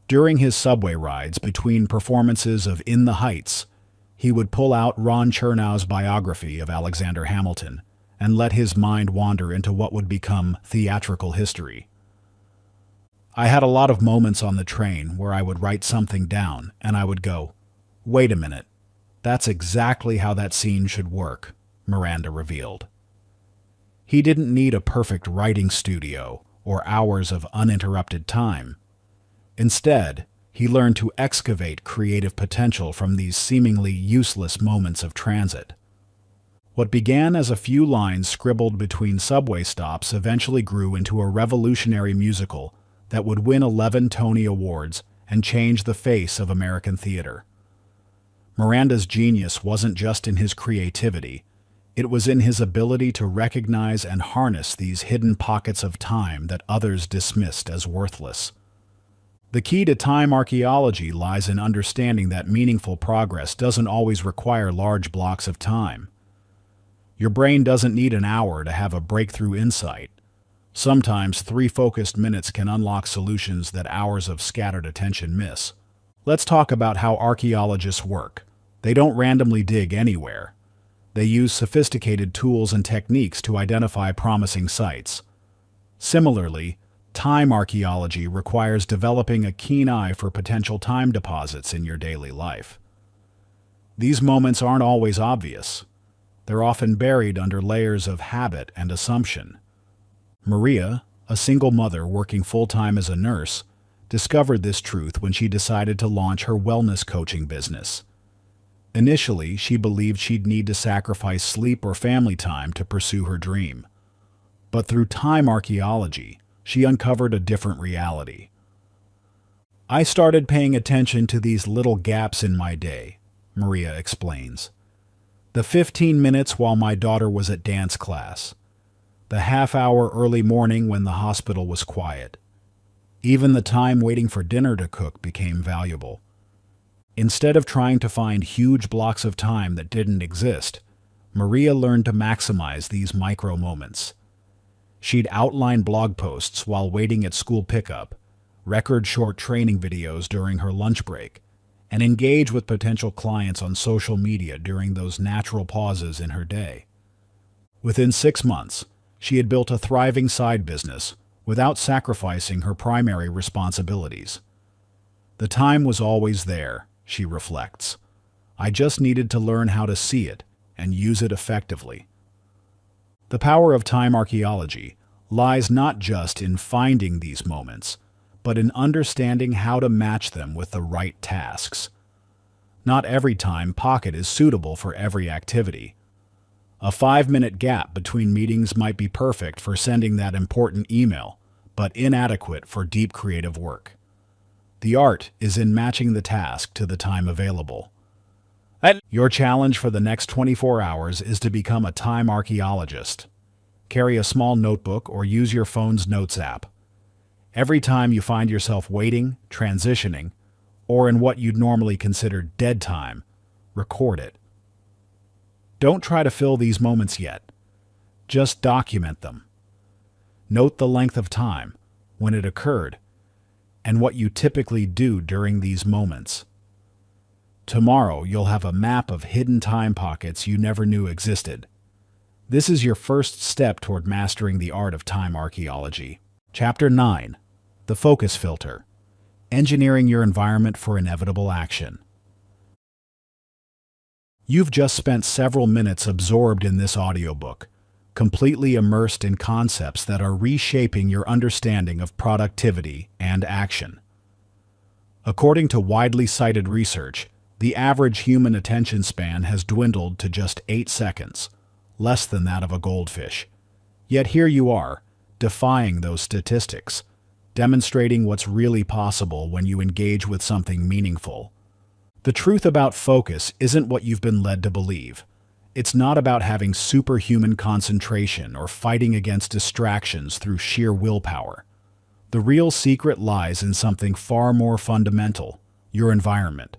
During his subway rides between performances of In the Heights, he would pull out Ron Chernow's biography of Alexander Hamilton and let his mind wander into what would become theatrical history. I had a lot of moments on the train where I would write something down and I would go, "Wait a minute, that's exactly how that scene should work," Miranda revealed. He didn't need a perfect writing studio or hours of uninterrupted time. Instead, he learned to excavate creative potential from these seemingly useless moments of transit. What began as a few lines scribbled between subway stops eventually grew into a revolutionary musical that would win 11 Tony Awards and change the face of American theater. Miranda's genius wasn't just in his creativity, it was in his ability to recognize and harness these hidden pockets of time that others dismissed as worthless. The key to time archaeology lies in understanding that meaningful progress doesn't always require large blocks of time. Your brain doesn't need an hour to have a breakthrough insight. Sometimes 3 focused minutes can unlock solutions that hours of scattered attention miss. Let's talk about how archaeologists work. They don't randomly dig anywhere. They use sophisticated tools and techniques to identify promising sites. Similarly, time archaeology requires developing a keen eye for potential time deposits in your daily life. These moments aren't always obvious. They're often buried under layers of habit and assumption. Maria, a single mother working full-time as a nurse, discovered this truth when she decided to launch her wellness coaching business. Initially, she believed she'd need to sacrifice sleep or family time to pursue her dream. But through time archaeology, she uncovered a different reality. "I started paying attention to these little gaps in my day," Maria explains. "The 15 minutes while my daughter was at dance class. The half-hour early morning when the hospital was quiet. Even the time waiting for dinner to cook became valuable." Instead of trying to find huge blocks of time that didn't exist, Maria learned to maximize these micro moments. She'd outline blog posts while waiting at school pickup, record short training videos during her lunch break, and engage with potential clients on social media during those natural pauses in her day. Within 6 months, she had built a thriving side business without sacrificing her primary responsibilities. "The time was always there," she reflects. "I just needed to learn how to see it and use it effectively. The power of time archaeology lies not just in finding these moments, but in understanding how to match them with the right tasks. Not every time pocket is suitable for every activity. A 5-minute gap between meetings might be perfect for sending that important email, but inadequate for deep creative work. The art is in matching the task to the time available. Your challenge for the next 24 hours is to become a time archaeologist. Carry a small notebook or use your phone's notes app. Every time you find yourself waiting, transitioning, or in what you'd normally consider dead time, record it. Don't try to fill these moments yet. Just document them. Note the length of time, when it occurred, and what you typically do during these moments. Tomorrow, you'll have a map of hidden time pockets you never knew existed. This is your first step toward mastering the art of time archaeology. Chapter 9. The Focus Filter. Engineering your environment for inevitable action. You've just spent several minutes absorbed in this audiobook, completely immersed in concepts that are reshaping your understanding of productivity and action. According to widely cited research, the average human attention span has dwindled to just 8 seconds, less than that of a goldfish. Yet here you are, defying those statistics, demonstrating what's really possible when you engage with something meaningful. The truth about focus isn't what you've been led to believe. It's not about having superhuman concentration or fighting against distractions through sheer willpower. The real secret lies in something far more fundamental: your environment.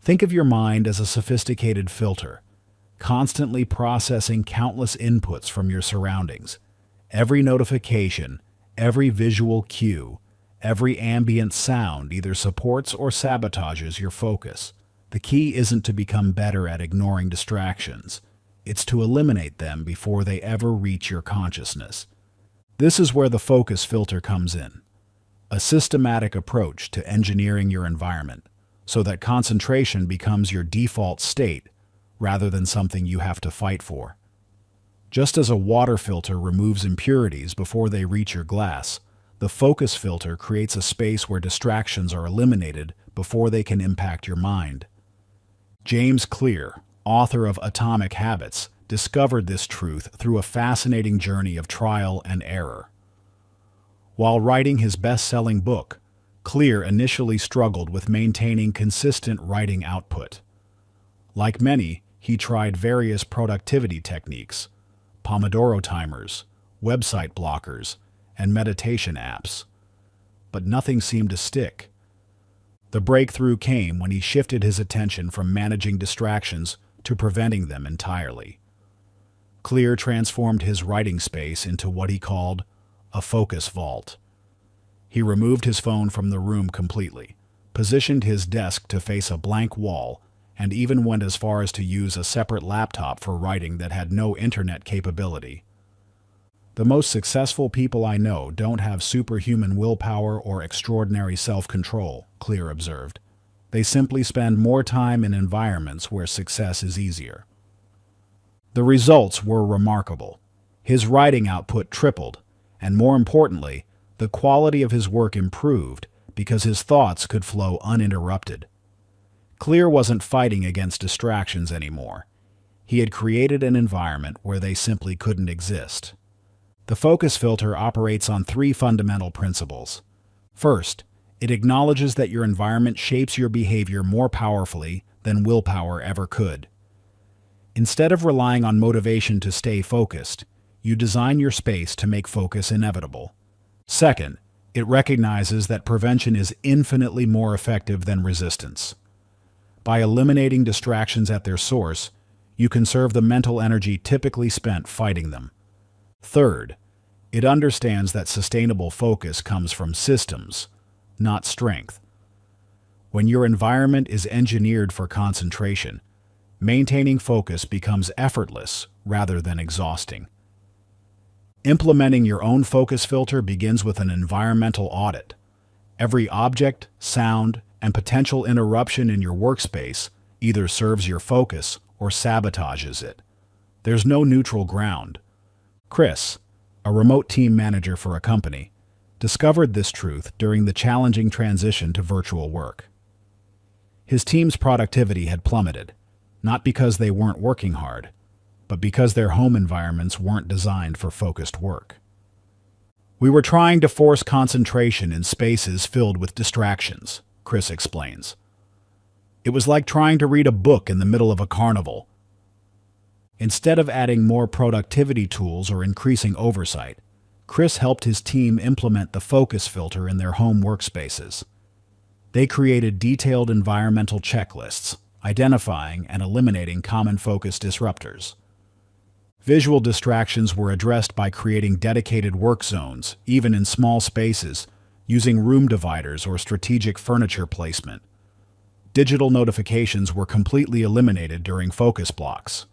Think of your mind as a sophisticated filter, constantly processing countless inputs from your surroundings. Every notification, every visual cue, every ambient sound either supports or sabotages your focus. The key isn't to become better at ignoring distractions. It's to eliminate them before they ever reach your consciousness. This is where the focus filter comes in, a systematic approach to engineering your environment so that concentration becomes your default state rather than something you have to fight for. Just as a water filter removes impurities before they reach your glass, the focus filter creates a space where distractions are eliminated before they can impact your mind. James Clear, author of Atomic Habits, discovered this truth through a fascinating journey of trial and error. While writing his best-selling book, Clear initially struggled with maintaining consistent writing output. Like many, he tried various productivity techniques, Pomodoro timers, website blockers, and meditation apps. But nothing seemed to stick. The breakthrough came when he shifted his attention from managing distractions to preventing them entirely. Clear transformed his writing space into what he called a focus vault. He removed his phone from the room completely, positioned his desk to face a blank wall, and even went as far as to use a separate laptop for writing that had no internet capability. The most successful people I know don't have superhuman willpower or extraordinary self-control, Clear observed. They simply spend more time in environments where success is easier. The results were remarkable. His writing output tripled, and more importantly, the quality of his work improved because his thoughts could flow uninterrupted. Clear wasn't fighting against distractions anymore. He had created an environment where they simply couldn't exist. The focus filter operates on 3 fundamental principles. First, it acknowledges that your environment shapes your behavior more powerfully than willpower ever could. Instead of relying on motivation to stay focused, you design your space to make focus inevitable. Second, it recognizes that prevention is infinitely more effective than resistance. By eliminating distractions at their source, you conserve the mental energy typically spent fighting them. Third, it understands that sustainable focus comes from systems, not strength. When your environment is engineered for concentration, maintaining focus becomes effortless rather than exhausting. Implementing your own focus filter begins with an environmental audit. Every object, sound, and potential interruption in your workspace either serves your focus or sabotages it. There's no neutral ground. Chris, a remote team manager for a company, discovered this truth during the challenging transition to virtual work. His team's productivity had plummeted, not because they weren't working hard, but because their home environments weren't designed for focused work. "We were trying to force concentration in spaces filled with distractions," Chris explains. "It was like trying to read a book in the middle of a carnival." Instead of adding more productivity tools or increasing oversight, Chris helped his team implement the focus filter in their home workspaces. They created detailed environmental checklists, identifying and eliminating common focus disruptors. Visual distractions were addressed by creating dedicated work zones, even in small spaces, using room dividers or strategic furniture placement. Digital notifications were completely eliminated during focus blocks.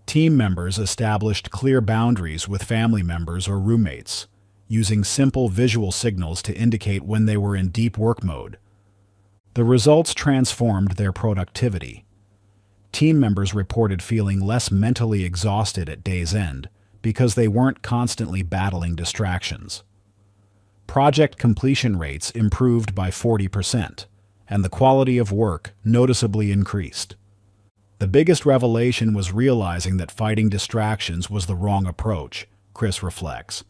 Team members established clear boundaries with family members or roommates, using simple visual signals to indicate when they were in deep work mode. The results transformed their productivity. Team members reported feeling less mentally exhausted at day's end because they weren't constantly battling distractions. Project completion rates improved by 40%, and the quality of work noticeably increased. The biggest revelation was realizing that fighting distractions was the wrong approach, Chris reflects.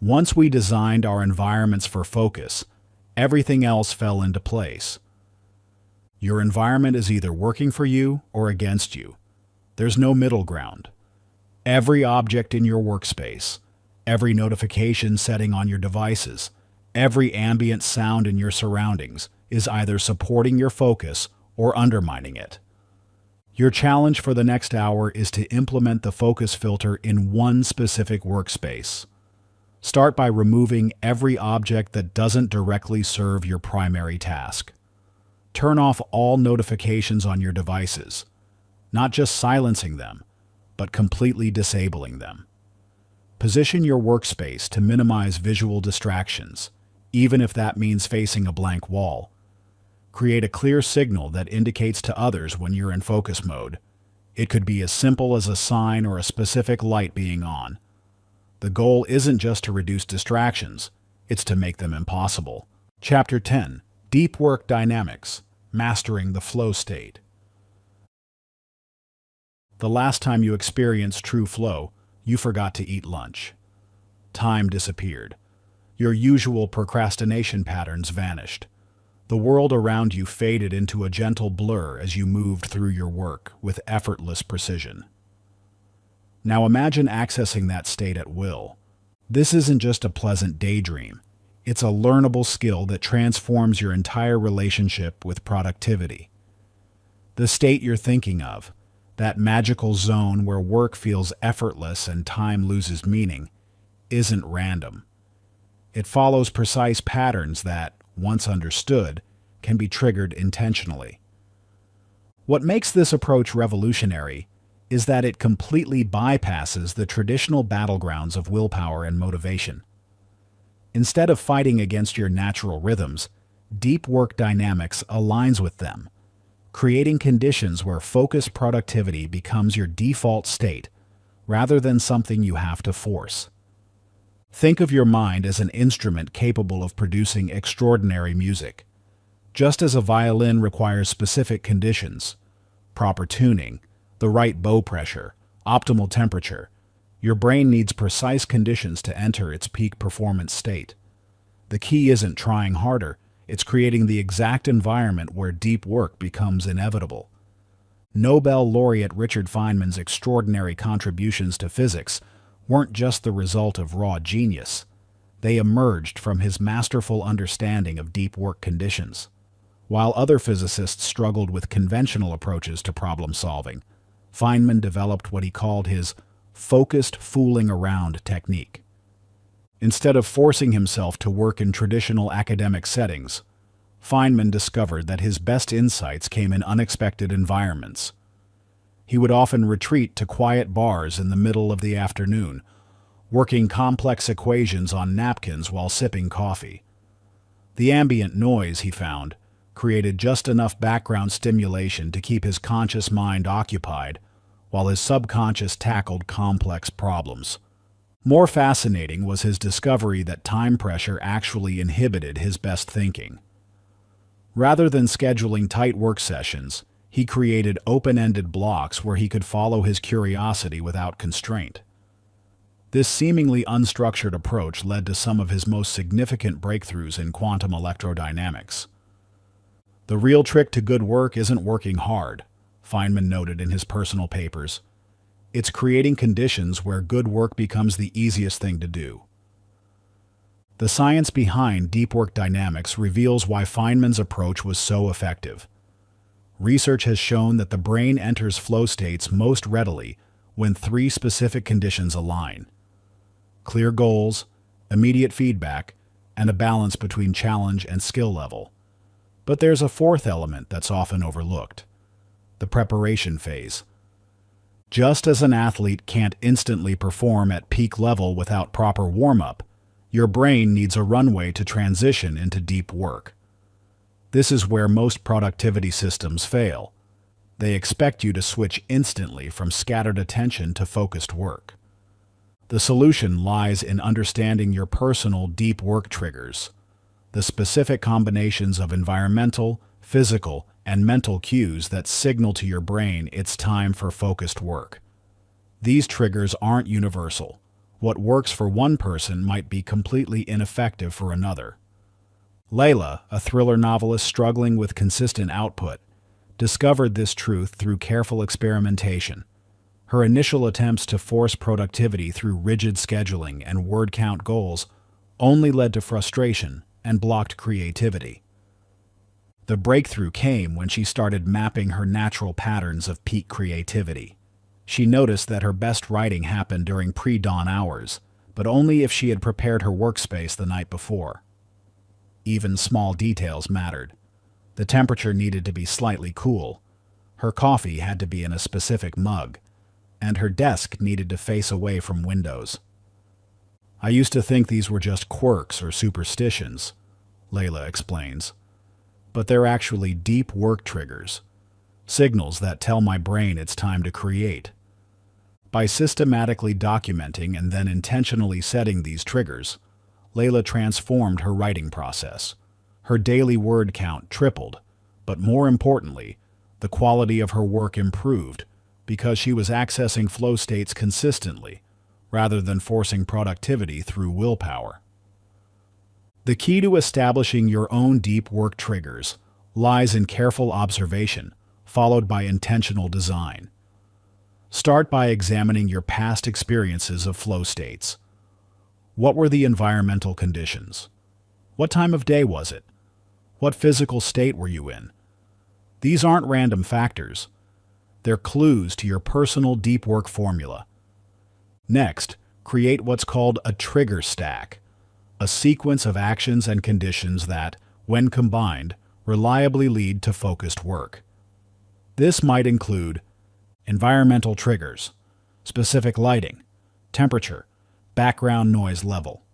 Once we designed our environments for focus, everything else fell into place. Your environment is either working for you or against you. There's no middle ground. Every object in your workspace, every notification setting on your devices, every ambient sound in your surroundings is either supporting your focus or undermining it. Your challenge for the next hour is to implement the focus filter in one specific workspace. Start by removing every object that doesn't directly serve your primary task. Turn off all notifications on your devices, not just silencing them, but completely disabling them. Position your workspace to minimize visual distractions, even if that means facing a blank wall. Create a clear signal that indicates to others when you're in focus mode. It could be as simple as a sign or a specific light being on. The goal isn't just to reduce distractions, it's to make them impossible. Chapter 10. Deep Work Dynamics. Mastering the Flow State. The last time you experienced true flow, you forgot to eat lunch. Time disappeared. Your usual procrastination patterns vanished. The world around you faded into a gentle blur as you moved through your work with effortless precision. Now imagine accessing that state at will. This isn't just a pleasant daydream. It's a learnable skill that transforms your entire relationship with productivity. The state you're thinking of, that magical zone where work feels effortless and time loses meaning, isn't random. It follows precise patterns that, once understood, can be triggered intentionally. What makes this approach revolutionary is that it completely bypasses the traditional battlegrounds of willpower and motivation. Instead of fighting against your natural rhythms, deep work dynamics aligns with them, creating conditions where focused productivity becomes your default state rather than something you have to force. Think of your mind as an instrument capable of producing extraordinary music. Just as a violin requires specific conditions, proper tuning, the right bow pressure, optimal temperature, your brain needs precise conditions to enter its peak performance state. The key isn't trying harder, it's creating the exact environment where deep work becomes inevitable. Nobel laureate Richard Feynman's extraordinary contributions to physics weren't just the result of raw genius. They emerged from his masterful understanding of deep work conditions. While other physicists struggled with conventional approaches to problem solving, Feynman developed what he called his focused fooling around technique. Instead of forcing himself to work in traditional academic settings, Feynman discovered that his best insights came in unexpected environments. He would often retreat to quiet bars in the middle of the afternoon, working complex equations on napkins while sipping coffee. The ambient noise, he found, created just enough background stimulation to keep his conscious mind occupied while his subconscious tackled complex problems. More fascinating was his discovery that time pressure actually inhibited his best thinking. Rather than scheduling tight work sessions, he created open-ended blocks where he could follow his curiosity without constraint. This seemingly unstructured approach led to some of his most significant breakthroughs in quantum electrodynamics. The real trick to good work isn't working hard, Feynman noted in his personal papers. It's creating conditions where good work becomes the easiest thing to do. The science behind deep work dynamics reveals why Feynman's approach was so effective. Research has shown that the brain enters flow states most readily when three specific conditions align: clear goals, immediate feedback, and a balance between challenge and skill level. But there's a fourth element that's often overlooked: the preparation phase. Just as an athlete can't instantly perform at peak level without proper warm-up, your brain needs a runway to transition into deep work. This is where most productivity systems fail. They expect you to switch instantly from scattered attention to focused work. The solution lies in understanding your personal deep work triggers, the specific combinations of environmental, physical, and mental cues that signal to your brain it's time for focused work. These triggers aren't universal. What works for one person might be completely ineffective for another. Layla, a thriller novelist struggling with consistent output, discovered this truth through careful experimentation. Her initial attempts to force productivity through rigid scheduling and word count goals only led to frustration and blocked creativity. The breakthrough came when she started mapping her natural patterns of peak creativity. She noticed that her best writing happened during pre-dawn hours, but only if she had prepared her workspace the night before. Even small details mattered. The temperature needed to be slightly cool, her coffee had to be in a specific mug, and her desk needed to face away from windows. "I used to think these were just quirks or superstitions," Layla explains. "But they're actually deep work triggers, signals that tell my brain it's time to create." By systematically documenting and then intentionally setting these triggers, Layla transformed her writing process. Her daily word count tripled, but more importantly, the quality of her work improved because she was accessing flow states consistently, rather than forcing productivity through willpower. The key to establishing your own deep work triggers lies in careful observation, followed by intentional design. Start by examining your past experiences of flow states. What were the environmental conditions? What time of day was it? What physical state were you in? These aren't random factors. They're clues to your personal deep work formula. Next, create what's called a trigger stack, a sequence of actions and conditions that, when combined, reliably lead to focused work. This might include environmental triggers, specific lighting, temperature, background noise level;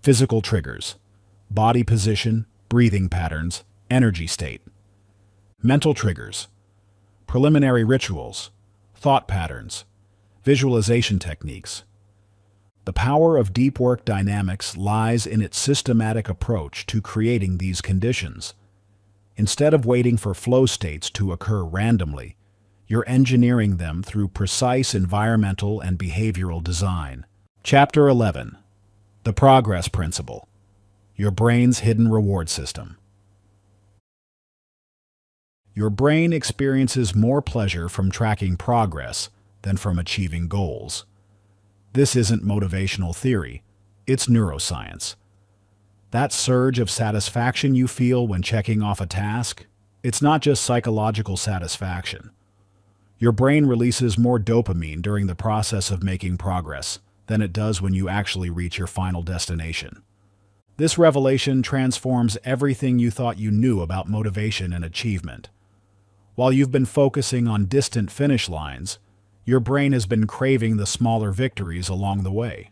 physical triggers, body position, breathing patterns, energy state; mental triggers, preliminary rituals, thought patterns, visualization techniques. The power of deep work dynamics lies in its systematic approach to creating these conditions. Instead of waiting for flow states to occur randomly, you're engineering them through precise environmental and behavioral design. Chapter 11. The Progress Principle. Your brain's hidden reward system. Your brain experiences more pleasure from tracking progress than from achieving goals. This isn't motivational theory, it's neuroscience. That surge of satisfaction you feel when checking off a task, it's not just psychological satisfaction. Your brain releases more dopamine during the process of making progress than it does when you actually reach your final destination. This revelation transforms everything you thought you knew about motivation and achievement. While you've been focusing on distant finish lines, your brain has been craving the smaller victories along the way.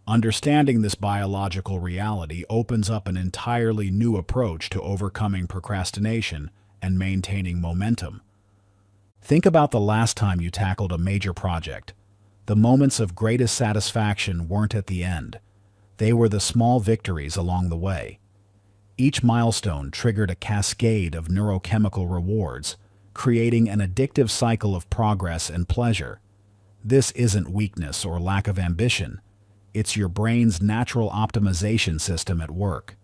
Understanding this biological reality opens up an entirely new approach to overcoming procrastination and maintaining momentum. Think about the last time you tackled a major project. The moments of greatest satisfaction weren't at the end. They were the small victories along the way. Each milestone triggered a cascade of neurochemical rewards, creating an addictive cycle of progress and pleasure. This isn't weakness or lack of ambition. It's your brain's natural optimization system at work.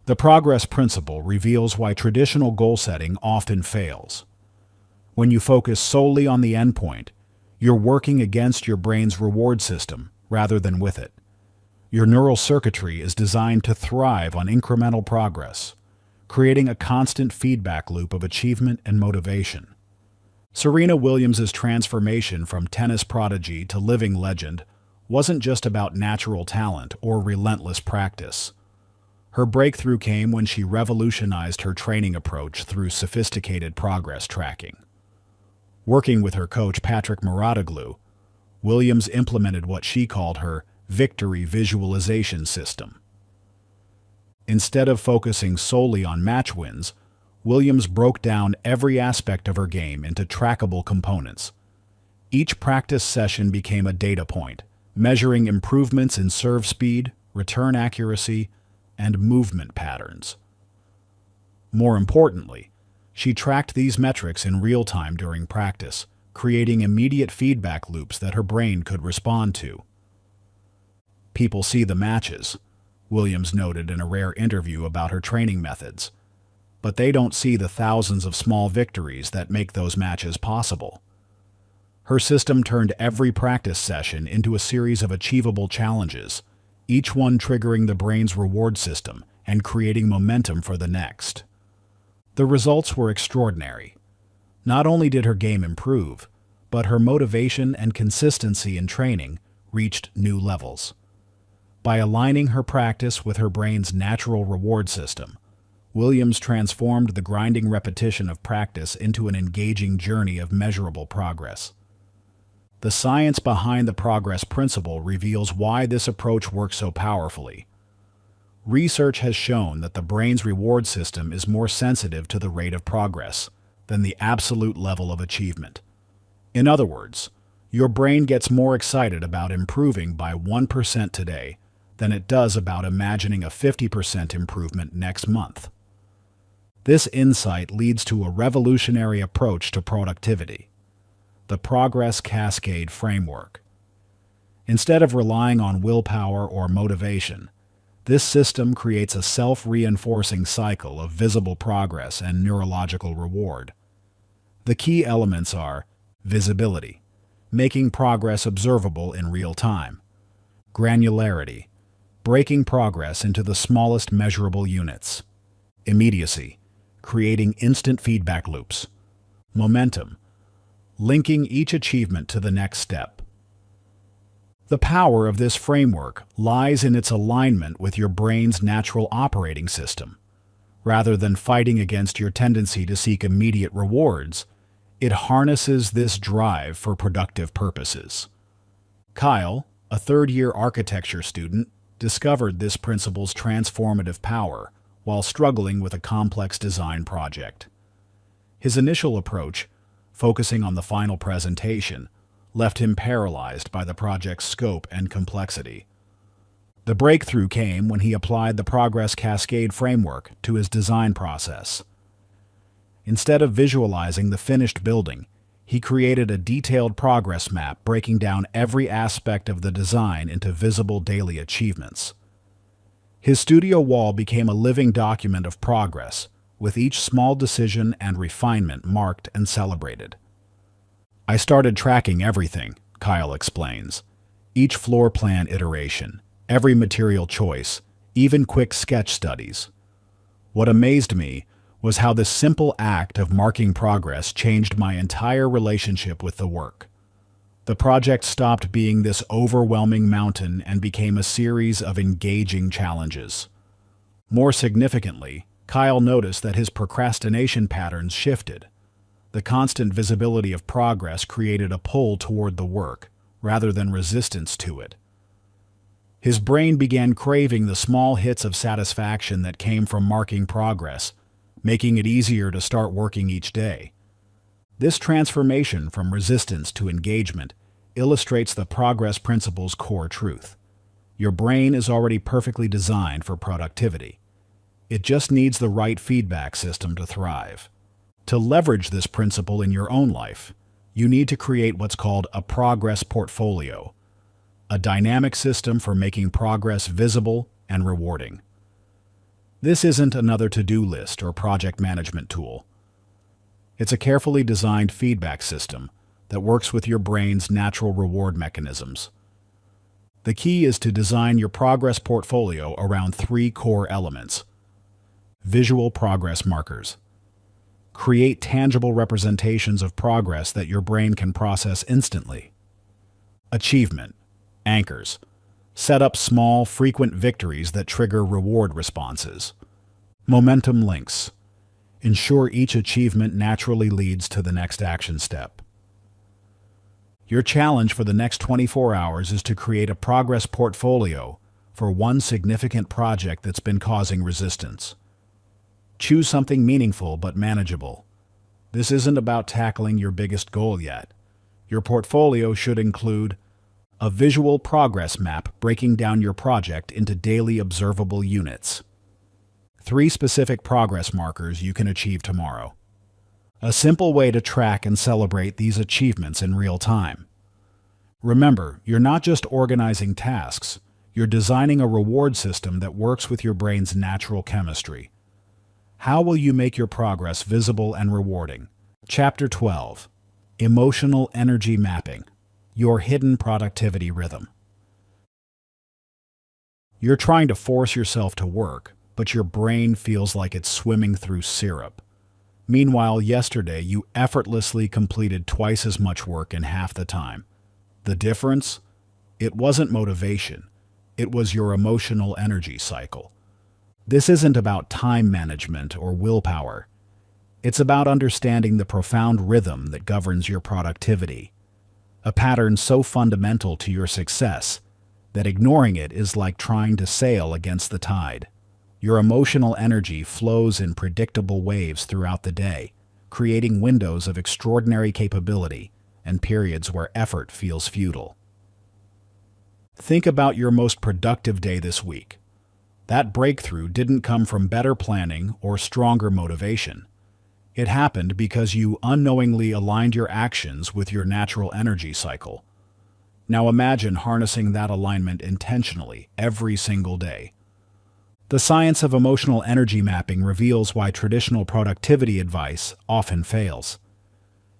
The progress principle reveals why traditional goal setting often fails. When you focus solely on the endpoint, you're working against your brain's reward system rather than with it. Your neural circuitry is designed to thrive on incremental progress, creating a constant feedback loop of achievement and motivation. Serena Williams' transformation from tennis prodigy to living legend wasn't just about natural talent or relentless practice. Her breakthrough came when she revolutionized her training approach through sophisticated progress tracking. Working with her coach Patrick Mouratoglou, Williams implemented what she called her victory visualization system. Instead of focusing solely on match wins, Williams broke down every aspect of her game into trackable components. Each practice session became a data point, measuring improvements in serve speed, return accuracy, and movement patterns. More importantly, she tracked these metrics in real time during practice, creating immediate feedback loops that her brain could respond to. People see the matches, Williams noted in a rare interview about her training methods, but they don't see the thousands of small victories that make those matches possible. Her system turned every practice session into a series of achievable challenges, each one triggering the brain's reward system and creating momentum for the next. The results were extraordinary. Not only did her game improve, but her motivation and consistency in training reached new levels. By aligning her practice with her brain's natural reward system, Williams transformed the grinding repetition of practice into an engaging journey of measurable progress. The science behind the progress principle reveals why this approach works so powerfully. Research has shown that the brain's reward system is more sensitive to the rate of progress than the absolute level of achievement. In other words, your brain gets more excited about improving by 1% today than it does about imagining a 50% improvement next month. This insight leads to a revolutionary approach to productivity: the Progress Cascade Framework. Instead of relying on willpower or motivation, this system creates a self-reinforcing cycle of visible progress and neurological reward. The key elements are visibility, making progress observable in real time; granularity, breaking progress into the smallest measurable units; immediacy, creating instant feedback loops; momentum, linking each achievement to the next step. The power of this framework lies in its alignment with your brain's natural operating system. Rather than fighting against your tendency to seek immediate rewards, it harnesses this drive for productive purposes. Kyle, a third-year architecture student, discovered this principle's transformative power while struggling with a complex design project. His initial approach, focusing on the final presentation, left him paralyzed by the project's scope and complexity. The breakthrough came when he applied the Progress Cascade Framework to his design process. Instead of visualizing the finished building, he created a detailed progress map breaking down every aspect of the design into visible daily achievements. His studio wall became a living document of progress, with each small decision and refinement marked and celebrated. "I started tracking everything," Kyle explains. "Each floor plan iteration, every material choice, even quick sketch studies. What amazed me was how this simple act of marking progress changed my entire relationship with the work. The project stopped being this overwhelming mountain and became a series of engaging challenges." More significantly, Kyle noticed that his procrastination patterns shifted. The constant visibility of progress created a pull toward the work, rather than resistance to it. His brain began craving the small hits of satisfaction that came from marking progress, making it easier to start working each day. This transformation from resistance to engagement illustrates the progress principle's core truth. Your brain is already perfectly designed for productivity. It just needs the right feedback system to thrive. To leverage this principle in your own life, you need to create what's called a progress portfolio, a dynamic system for making progress visible and rewarding. This isn't another to-do list or project management tool. It's a carefully designed feedback system that works with your brain's natural reward mechanisms. The key is to design your progress portfolio around 3 core elements. Visual progress markers. Create tangible representations of progress that your brain can process instantly. Achievement anchors. Set up small, frequent victories that trigger reward responses. Momentum links. Ensure each achievement naturally leads to the next action step. Your challenge for the next 24 hours is to create a progress portfolio for one significant project that's been causing resistance. Choose something meaningful but manageable. This isn't about tackling your biggest goal yet. Your portfolio should include a visual progress map breaking down your project into daily observable units. 3 specific progress markers you can achieve tomorrow. A simple way to track and celebrate these achievements in real time. Remember, you're not just organizing tasks, you're designing a reward system that works with your brain's natural chemistry. How will you make your progress visible and rewarding? Chapter 12. Emotional Energy Mapping. Your hidden productivity rhythm. You're trying to force yourself to work, but your brain feels like it's swimming through syrup. Meanwhile, yesterday you effortlessly completed twice as much work in half the time. The difference? It wasn't motivation. It was your emotional energy cycle. This isn't about time management or willpower. It's about understanding the profound rhythm that governs your productivity. A pattern so fundamental to your success that ignoring it is like trying to sail against the tide. Your emotional energy flows in predictable waves throughout the day, creating windows of extraordinary capability and periods where effort feels futile. Think about your most productive day this week. That breakthrough didn't come from better planning or stronger motivation. It happened because you unknowingly aligned your actions with your natural energy cycle. Now imagine harnessing that alignment intentionally every single day. The science of emotional energy mapping reveals why traditional productivity advice often fails.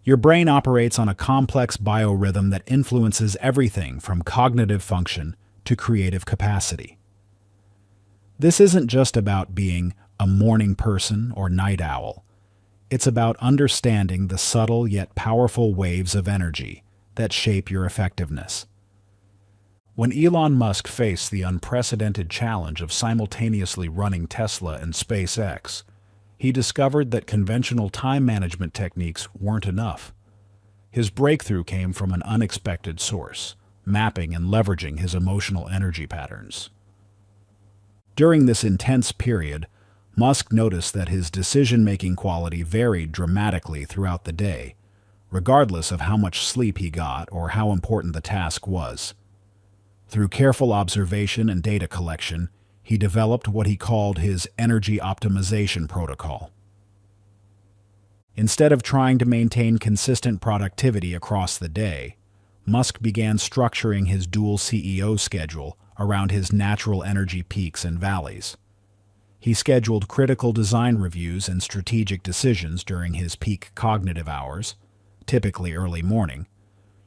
Your brain operates on a complex biorhythm that influences everything from cognitive function to creative capacity. This isn't just about being a morning person or night owl. It's about understanding the subtle yet powerful waves of energy that shape your effectiveness. When Elon Musk faced the unprecedented challenge of simultaneously running Tesla and SpaceX, he discovered that conventional time management techniques weren't enough. His breakthrough came from an unexpected source, mapping and leveraging his emotional energy patterns. During this intense period, Musk noticed that his decision-making quality varied dramatically throughout the day, regardless of how much sleep he got or how important the task was. Through careful observation and data collection, he developed what he called his energy optimization protocol. Instead of trying to maintain consistent productivity across the day, Musk began structuring his dual CEO schedule around his natural energy peaks and valleys. He scheduled critical design reviews and strategic decisions during his peak cognitive hours, typically early morning,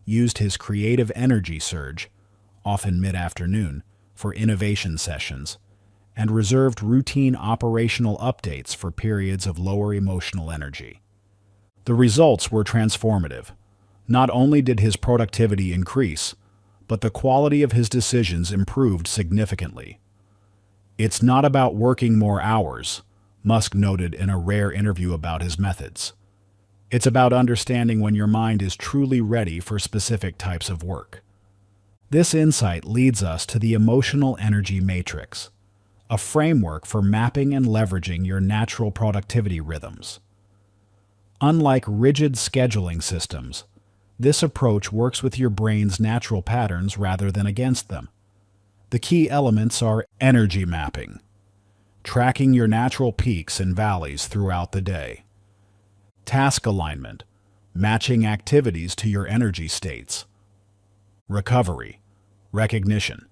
used his creative energy surge, often mid-afternoon, for innovation sessions, and reserved routine operational updates for periods of lower emotional energy. The results were transformative. Not only did his productivity increase, but the quality of his decisions improved significantly. It's not about working more hours, Musk noted in a rare interview about his methods. It's about understanding when your mind is truly ready for specific types of work. This insight leads us to the emotional energy matrix, a framework for mapping and leveraging your natural productivity rhythms. Unlike rigid scheduling systems, this approach works with your brain's natural patterns rather than against them. The key elements are energy mapping, tracking your natural peaks and valleys throughout the day; task alignment, matching activities to your energy states; recovery, recognition,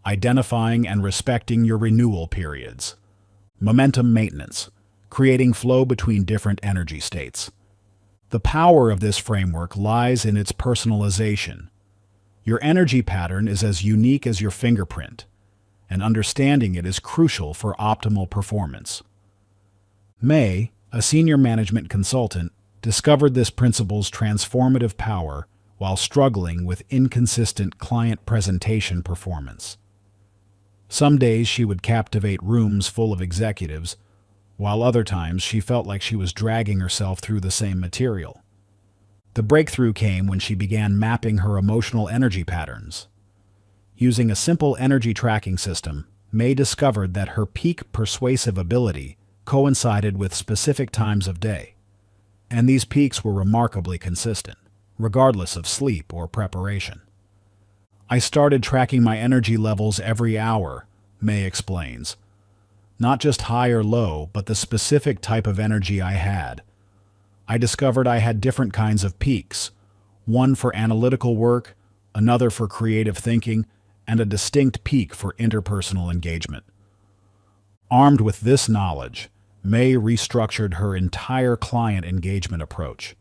identifying and respecting your renewal periods; momentum maintenance, creating flow between different energy states. The power of this framework lies in its personalization. Your energy pattern is as unique as your fingerprint, and understanding it is crucial for optimal performance. May, a senior management consultant, discovered this principle's transformative power while struggling with inconsistent client presentation performance. Some days she would captivate rooms full of executives, while other times she felt like she was dragging herself through the same material. The breakthrough came when she began mapping her emotional energy patterns. Using a simple energy tracking system, May discovered that her peak persuasive ability coincided with specific times of day, and these peaks were remarkably consistent, regardless of sleep or preparation. "I started tracking my energy levels every hour," May explains. "Not just high or low, but the specific type of energy I had. I discovered I had different kinds of peaks, one for analytical work, another for creative thinking, and a distinct peak for interpersonal engagement." Armed with this knowledge, May restructured her entire client engagement approach.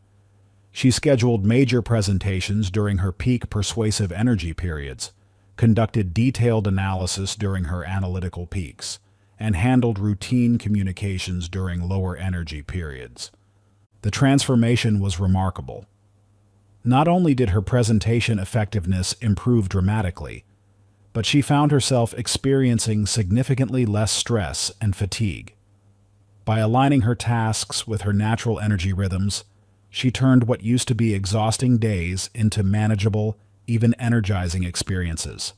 She scheduled major presentations during her peak persuasive energy periods, conducted detailed analysis during her analytical peaks, and handled routine communications during lower energy periods. The transformation was remarkable. Not only did her presentation effectiveness improve dramatically, but she found herself experiencing significantly less stress and fatigue. By aligning her tasks with her natural energy rhythms, she turned what used to be exhausting days into manageable, even energizing experiences.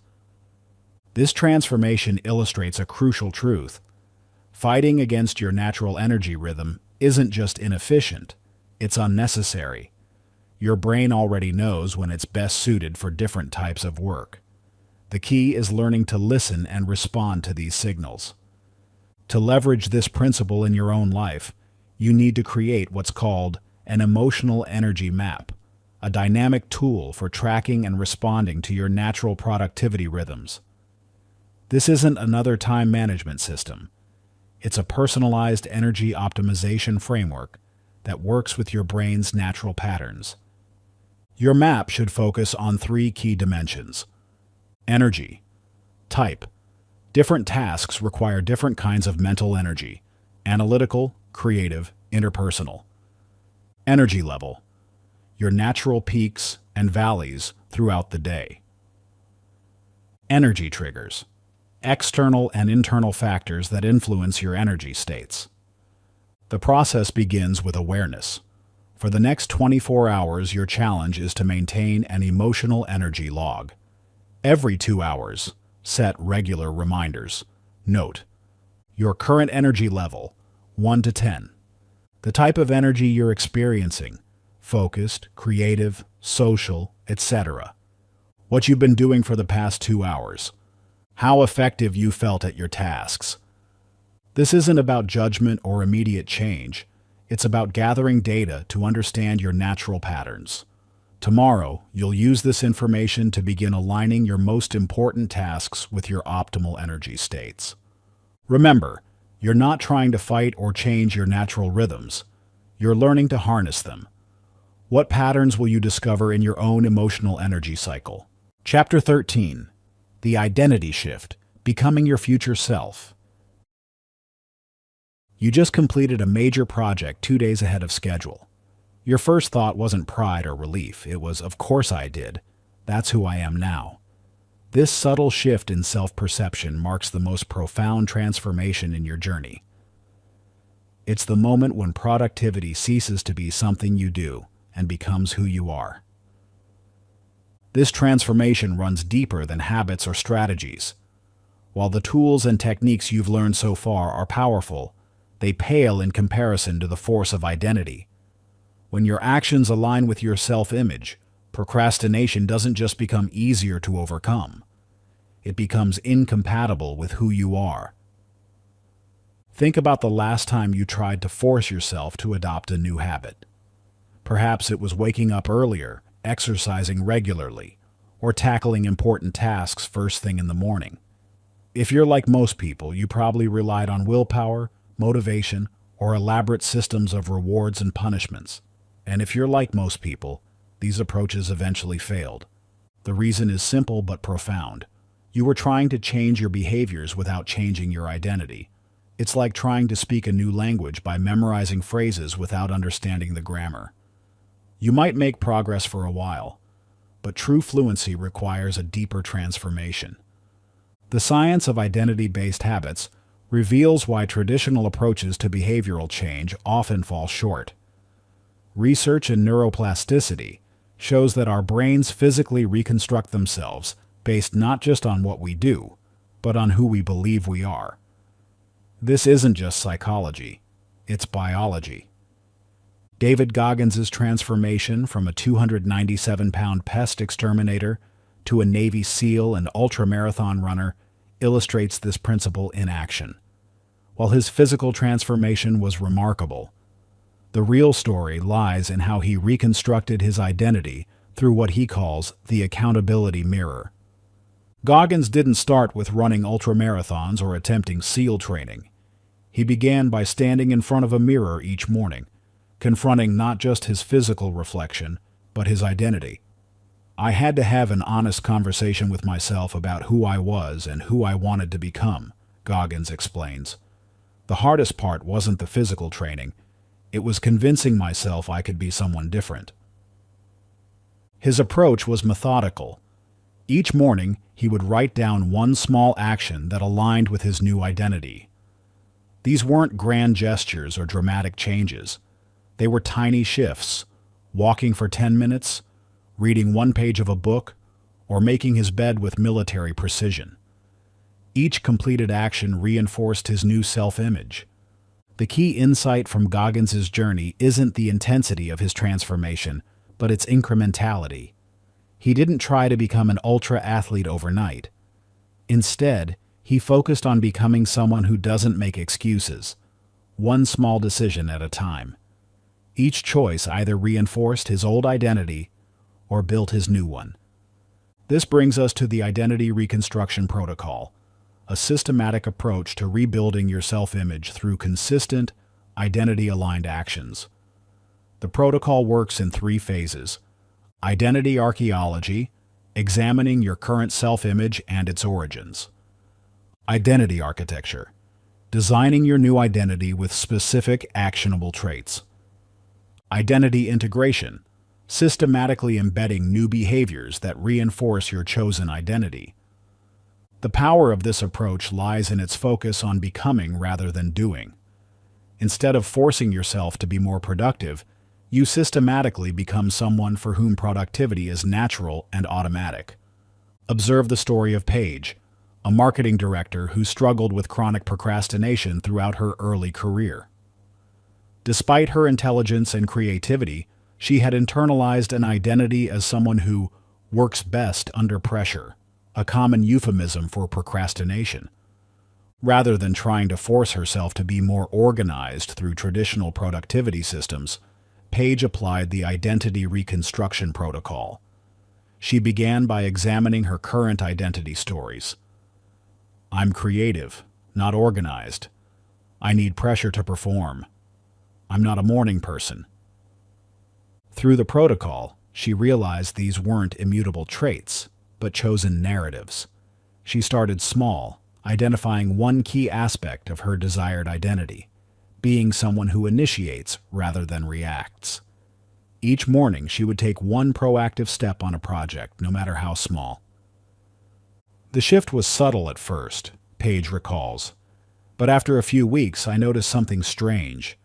This transformation illustrates a crucial truth. Fighting against your natural energy rhythm isn't just inefficient, it's unnecessary. Your brain already knows when it's best suited for different types of work. The key is learning to listen and respond to these signals. To leverage this principle in your own life, you need to create what's called an emotional energy map, a dynamic tool for tracking and responding to your natural productivity rhythms. This isn't another time management system. It's a personalized energy optimization framework that works with your brain's natural patterns. Your map should focus on 3 key dimensions. Energy. Type. Different tasks require different kinds of mental energy: analytical, creative, interpersonal. Energy level. Your natural peaks and valleys throughout the day. Energy triggers. External and internal factors that influence your energy states. The process begins with awareness. For the next 24 hours, your challenge is to maintain an emotional energy log. Every 2 hours, set regular reminders. Note: your current energy level, 1 to 10. The type of energy you're experiencing: focused, creative, social, etc. What you've been doing for the past 2 hours. How effective you felt at your tasks. This isn't about judgment or immediate change. It's about gathering data to understand your natural patterns. Tomorrow, you'll use this information to begin aligning your most important tasks with your optimal energy states. Remember, you're not trying to fight or change your natural rhythms. You're learning to harness them. What patterns will you discover in your own emotional energy cycle? Chapter 13. The Identity Shift, Becoming Your Future Self. You just completed a major project 2 days ahead of schedule. Your first thought wasn't pride or relief. It was, "Of course I did. That's who I am now." This subtle shift in self-perception marks the most profound transformation in your journey. It's the moment when productivity ceases to be something you do and becomes who you are. This transformation runs deeper than habits or strategies. While the tools and techniques you've learned so far are powerful, they pale in comparison to the force of identity. When your actions align with your self-image, procrastination doesn't just become easier to overcome. It becomes incompatible with who you are. Think about the last time you tried to force yourself to adopt a new habit. Perhaps it was waking up earlier, exercising regularly, or tackling important tasks first thing in the morning. If you're like most people, you probably relied on willpower, motivation, or elaborate systems of rewards and punishments. And if you're like most people, these approaches eventually failed. The reason is simple but profound. You were trying to change your behaviors without changing your identity. It's like trying to speak a new language by memorizing phrases without understanding the grammar. You might make progress for a while, but true fluency requires a deeper transformation. The science of identity-based habits reveals why traditional approaches to behavioral change often fall short. Research in neuroplasticity shows that our brains physically reconstruct themselves based not just on what we do, but on who we believe we are. This isn't just psychology, it's biology. David Goggins' transformation from a 297-pound pest exterminator to a Navy SEAL and ultramarathon runner illustrates this principle in action. While his physical transformation was remarkable, the real story lies in how he reconstructed his identity through what he calls the accountability mirror. Goggins didn't start with running ultramarathons or attempting SEAL training. He began by standing in front of a mirror each morning, confronting not just his physical reflection, but his identity. I had to have an honest conversation with myself about who I was and who I wanted to become, Goggins explains. The hardest part wasn't the physical training. It was convincing myself I could be someone different. His approach was methodical. Each morning, he would write down one small action that aligned with his new identity. These weren't grand gestures or dramatic changes. They were tiny shifts, walking for 10 minutes, reading one page of a book, or making his bed with military precision. Each completed action reinforced his new self-image. The key insight from Goggins' journey isn't the intensity of his transformation, but its incrementality. He didn't try to become an ultra-athlete overnight. Instead, he focused on becoming someone who doesn't make excuses, one small decision at a time. Each choice either reinforced his old identity or built his new one. This brings us to the Identity Reconstruction Protocol, a systematic approach to rebuilding your self-image through consistent, identity-aligned actions. The protocol works in 3 phases: identity archaeology, examining your current self-image and its origins; identity architecture, designing your new identity with specific, actionable traits; identity integration, systematically embedding new behaviors that reinforce your chosen identity. The power of this approach lies in its focus on becoming rather than doing. Instead of forcing yourself to be more productive, you systematically become someone for whom productivity is natural and automatic. Observe the story of Paige, a marketing director who struggled with chronic procrastination throughout her early career. Despite her intelligence and creativity, she had internalized an identity as someone who works best under pressure, a common euphemism for procrastination. Rather than trying to force herself to be more organized through traditional productivity systems, Paige applied the Identity Reconstruction Protocol. She began by examining her current identity stories. I'm creative, not organized. I need pressure to perform. I'm not a morning person. Through the protocol, she realized these weren't immutable traits, but chosen narratives. She started small, identifying one key aspect of her desired identity, being someone who initiates rather than reacts. Each morning, she would take one proactive step on a project, no matter how small. The shift was subtle at first, Paige recalls, but after a few weeks, I noticed something strange.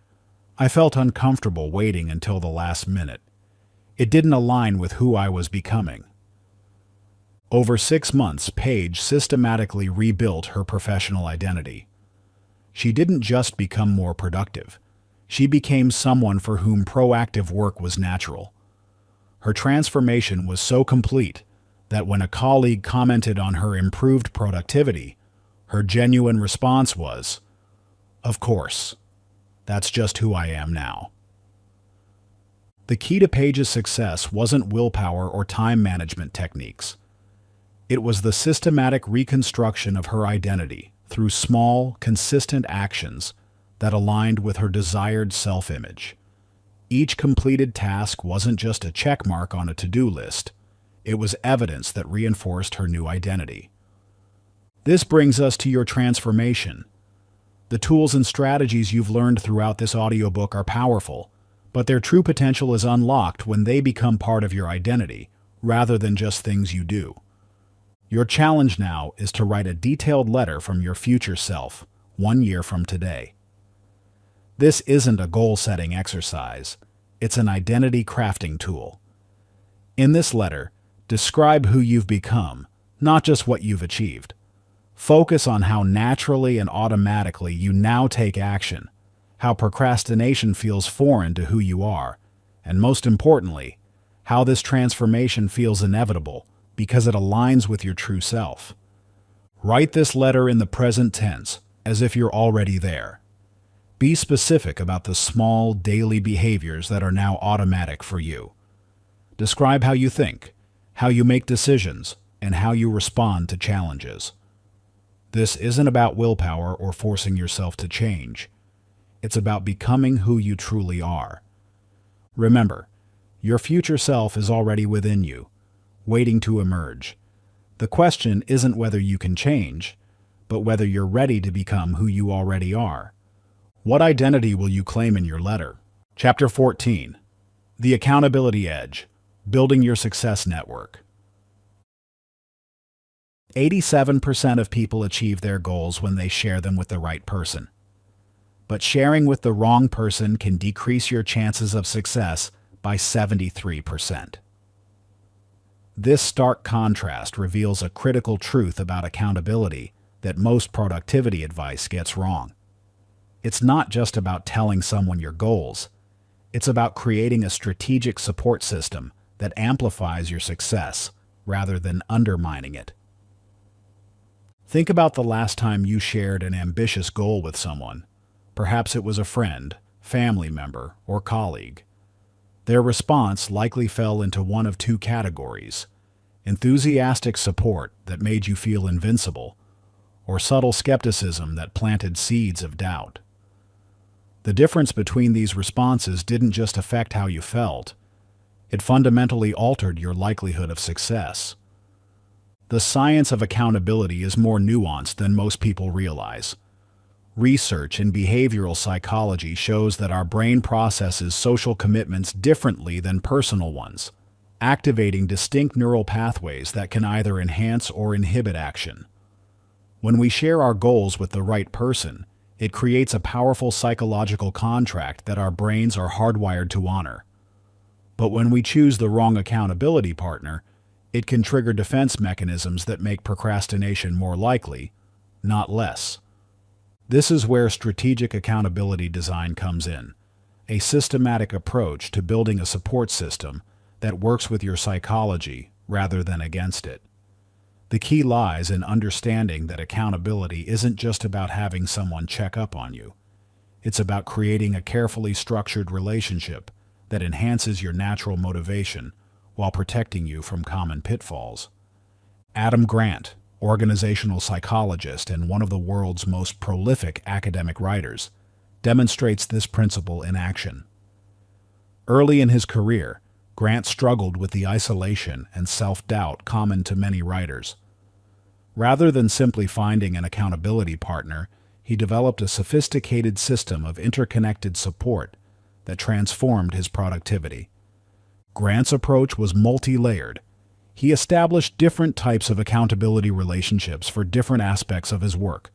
I felt uncomfortable waiting until the last minute. It didn't align with who I was becoming. Over 6 months, Paige systematically rebuilt her professional identity. She didn't just become more productive. She became someone for whom proactive work was natural. Her transformation was so complete that when a colleague commented on her improved productivity, her genuine response was, "Of course, that's just who I am now." The key to Paige's success wasn't willpower or time management techniques. It was the systematic reconstruction of her identity through small, consistent actions that aligned with her desired self-image. Each completed task wasn't just a check mark on a to-do list. It was evidence that reinforced her new identity. This brings us to your transformation. The tools and strategies you've learned throughout this audiobook are powerful, but their true potential is unlocked when they become part of your identity, rather than just things you do. Your challenge now is to write a detailed letter from your future self, 1 year from today. This isn't a goal-setting exercise. It's an identity crafting tool. In this letter, describe who you've become, not just what you've achieved. Focus on how naturally and automatically you now take action, how procrastination feels foreign to who you are, and most importantly, how this transformation feels inevitable because it aligns with your true self. Write this letter in the present tense, as if you're already there. Be specific about the small, daily behaviors that are now automatic for you. Describe how you think, how you make decisions, and how you respond to challenges. This isn't about willpower or forcing yourself to change. It's about becoming who you truly are. Remember, your future self is already within you, waiting to emerge. The question isn't whether you can change, but whether you're ready to become who you already are. What identity will you claim in your letter? Chapter 14. The Accountability Edge. Building Your Success Network. 87% of people achieve their goals when they share them with the right person. But sharing with the wrong person can decrease your chances of success by 73%. This stark contrast reveals a critical truth about accountability that most productivity advice gets wrong. It's not just about telling someone your goals. It's about creating a strategic support system that amplifies your success rather than undermining it. Think about the last time you shared an ambitious goal with someone. Perhaps it was a friend, family member, or colleague. Their response likely fell into one of two categories: enthusiastic support that made you feel invincible, or subtle skepticism that planted seeds of doubt. The difference between these responses didn't just affect how you felt. It fundamentally altered your likelihood of success. The science of accountability is more nuanced than most people realize. Research in behavioral psychology shows that our brain processes social commitments differently than personal ones, activating distinct neural pathways that can either enhance or inhibit action. When we share our goals with the right person, it creates a powerful psychological contract that our brains are hardwired to honor. But when we choose the wrong accountability partner, it can trigger defense mechanisms that make procrastination more likely, not less. This is where strategic accountability design comes in, a systematic approach to building a support system that works with your psychology rather than against it. The key lies in understanding that accountability isn't just about having someone check up on you. It's about creating a carefully structured relationship that enhances your natural motivation while protecting you from common pitfalls. Adam Grant, organizational psychologist and one of the world's most prolific academic writers, demonstrates this principle in action. Early in his career, Grant struggled with the isolation and self-doubt common to many writers. Rather than simply finding an accountability partner, he developed a sophisticated system of interconnected support that transformed his productivity. Grant's approach was multi-layered. He established different types of accountability relationships for different aspects of his work.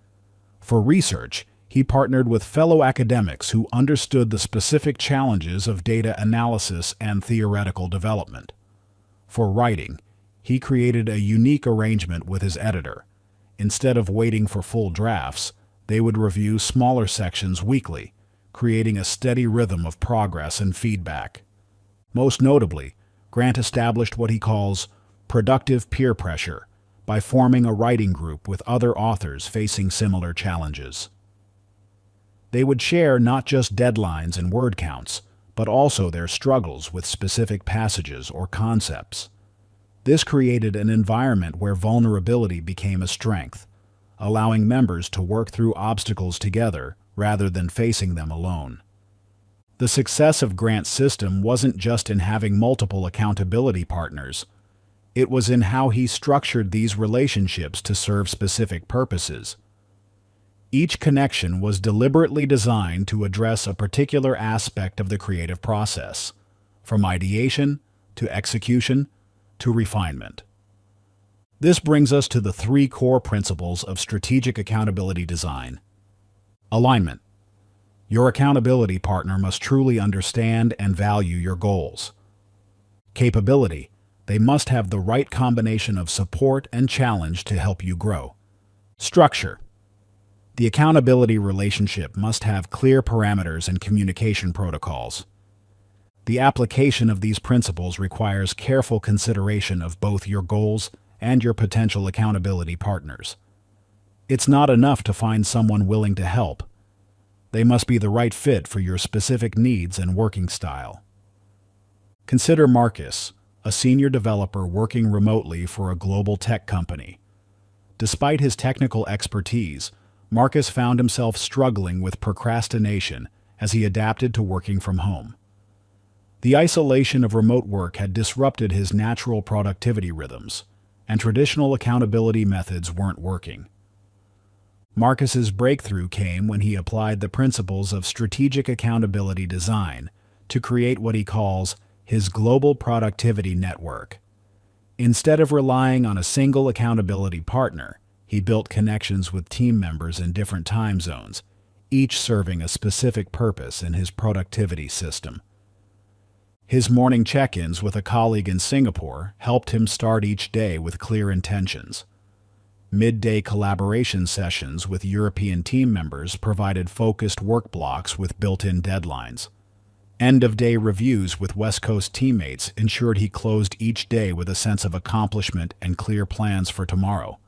For research, he partnered with fellow academics who understood the specific challenges of data analysis and theoretical development. For writing, he created a unique arrangement with his editor. Instead of waiting for full drafts, they would review smaller sections weekly, creating a steady rhythm of progress and feedback. Most notably, Grant established what he calls productive peer pressure by forming a writing group with other authors facing similar challenges. They would share not just deadlines and word counts, but also their struggles with specific passages or concepts. This created an environment where vulnerability became a strength, allowing members to work through obstacles together rather than facing them alone. The success of Grant's system wasn't just in having multiple accountability partners. It was in how he structured these relationships to serve specific purposes. Each connection was deliberately designed to address a particular aspect of the creative process, from ideation to execution to refinement. This brings us to the 3 core principles of strategic accountability design. Alignment. Your accountability partner must truly understand and value your goals. Capability. They must have the right combination of support and challenge to help you grow. Structure. The accountability relationship must have clear parameters and communication protocols. The application of these principles requires careful consideration of both your goals and your potential accountability partners. It's not enough to find someone willing to help. They must be the right fit for your specific needs and working style. Consider Marcus, a senior developer working remotely for a global tech company. Despite his technical expertise, Marcus found himself struggling with procrastination as he adapted to working from home. The isolation of remote work had disrupted his natural productivity rhythms, and traditional accountability methods weren't working. Marcus's breakthrough came when he applied the principles of strategic accountability design to create what he calls his global productivity network. Instead of relying on a single accountability partner, he built connections with team members in different time zones, each serving a specific purpose in his productivity system. His morning check-ins with a colleague in Singapore helped him start each day with clear intentions. Midday collaboration sessions with European team members provided focused work blocks with built-in deadlines. End-of-day reviews with West Coast teammates ensured he closed each day with a sense of accomplishment and clear plans for tomorrow.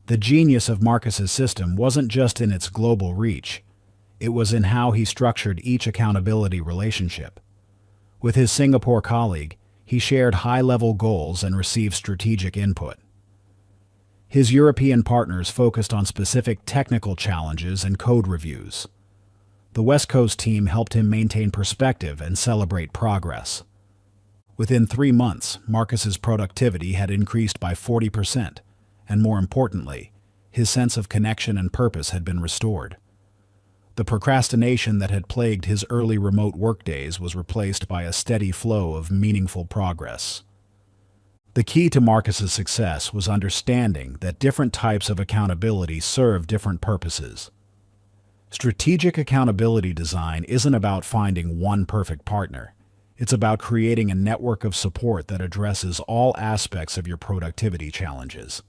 The genius of Marcus's system wasn't just in its global reach. It was in how he structured each accountability relationship. With his Singapore colleague, he shared high-level goals and received strategic input. His European partners focused on specific technical challenges and code reviews. The West Coast team helped him maintain perspective and celebrate progress. Within 3 months, Marcus's productivity had increased by 40%, and more importantly, his sense of connection and purpose had been restored. The procrastination that had plagued his early remote workdays was replaced by a steady flow of meaningful progress. The key to Marcus's success was understanding that different types of accountability serve different purposes. Strategic accountability design isn't about finding one perfect partner. It's about creating a network of support that addresses all aspects of your productivity challenges.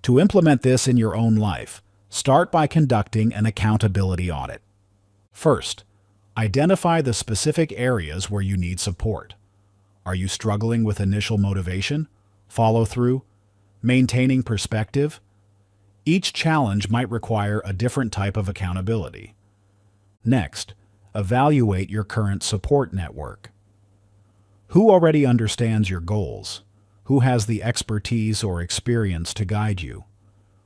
To implement this in your own life, start by conducting an accountability audit. First, identify the specific areas where you need support. Are you struggling with initial motivation, follow-through, maintaining perspective? Each challenge might require a different type of accountability. Next, evaluate your current support network. Who already understands your goals? Who has the expertise or experience to guide you?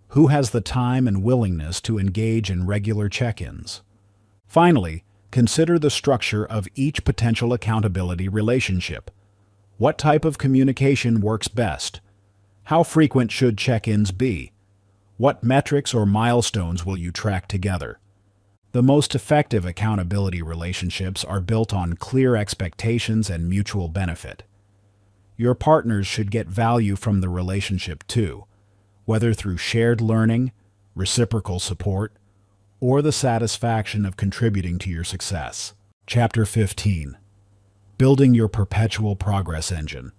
Who has the time and willingness to engage in regular check-ins? Finally, consider the structure of each potential accountability relationship. What type of communication works best? How frequent should check-ins be? What metrics or milestones will you track together? The most effective accountability relationships are built on clear expectations and mutual benefit. Your partners should get value from the relationship too, whether through shared learning, reciprocal support, or the satisfaction of contributing to your success. Chapter 15. Building your perpetual progress engine.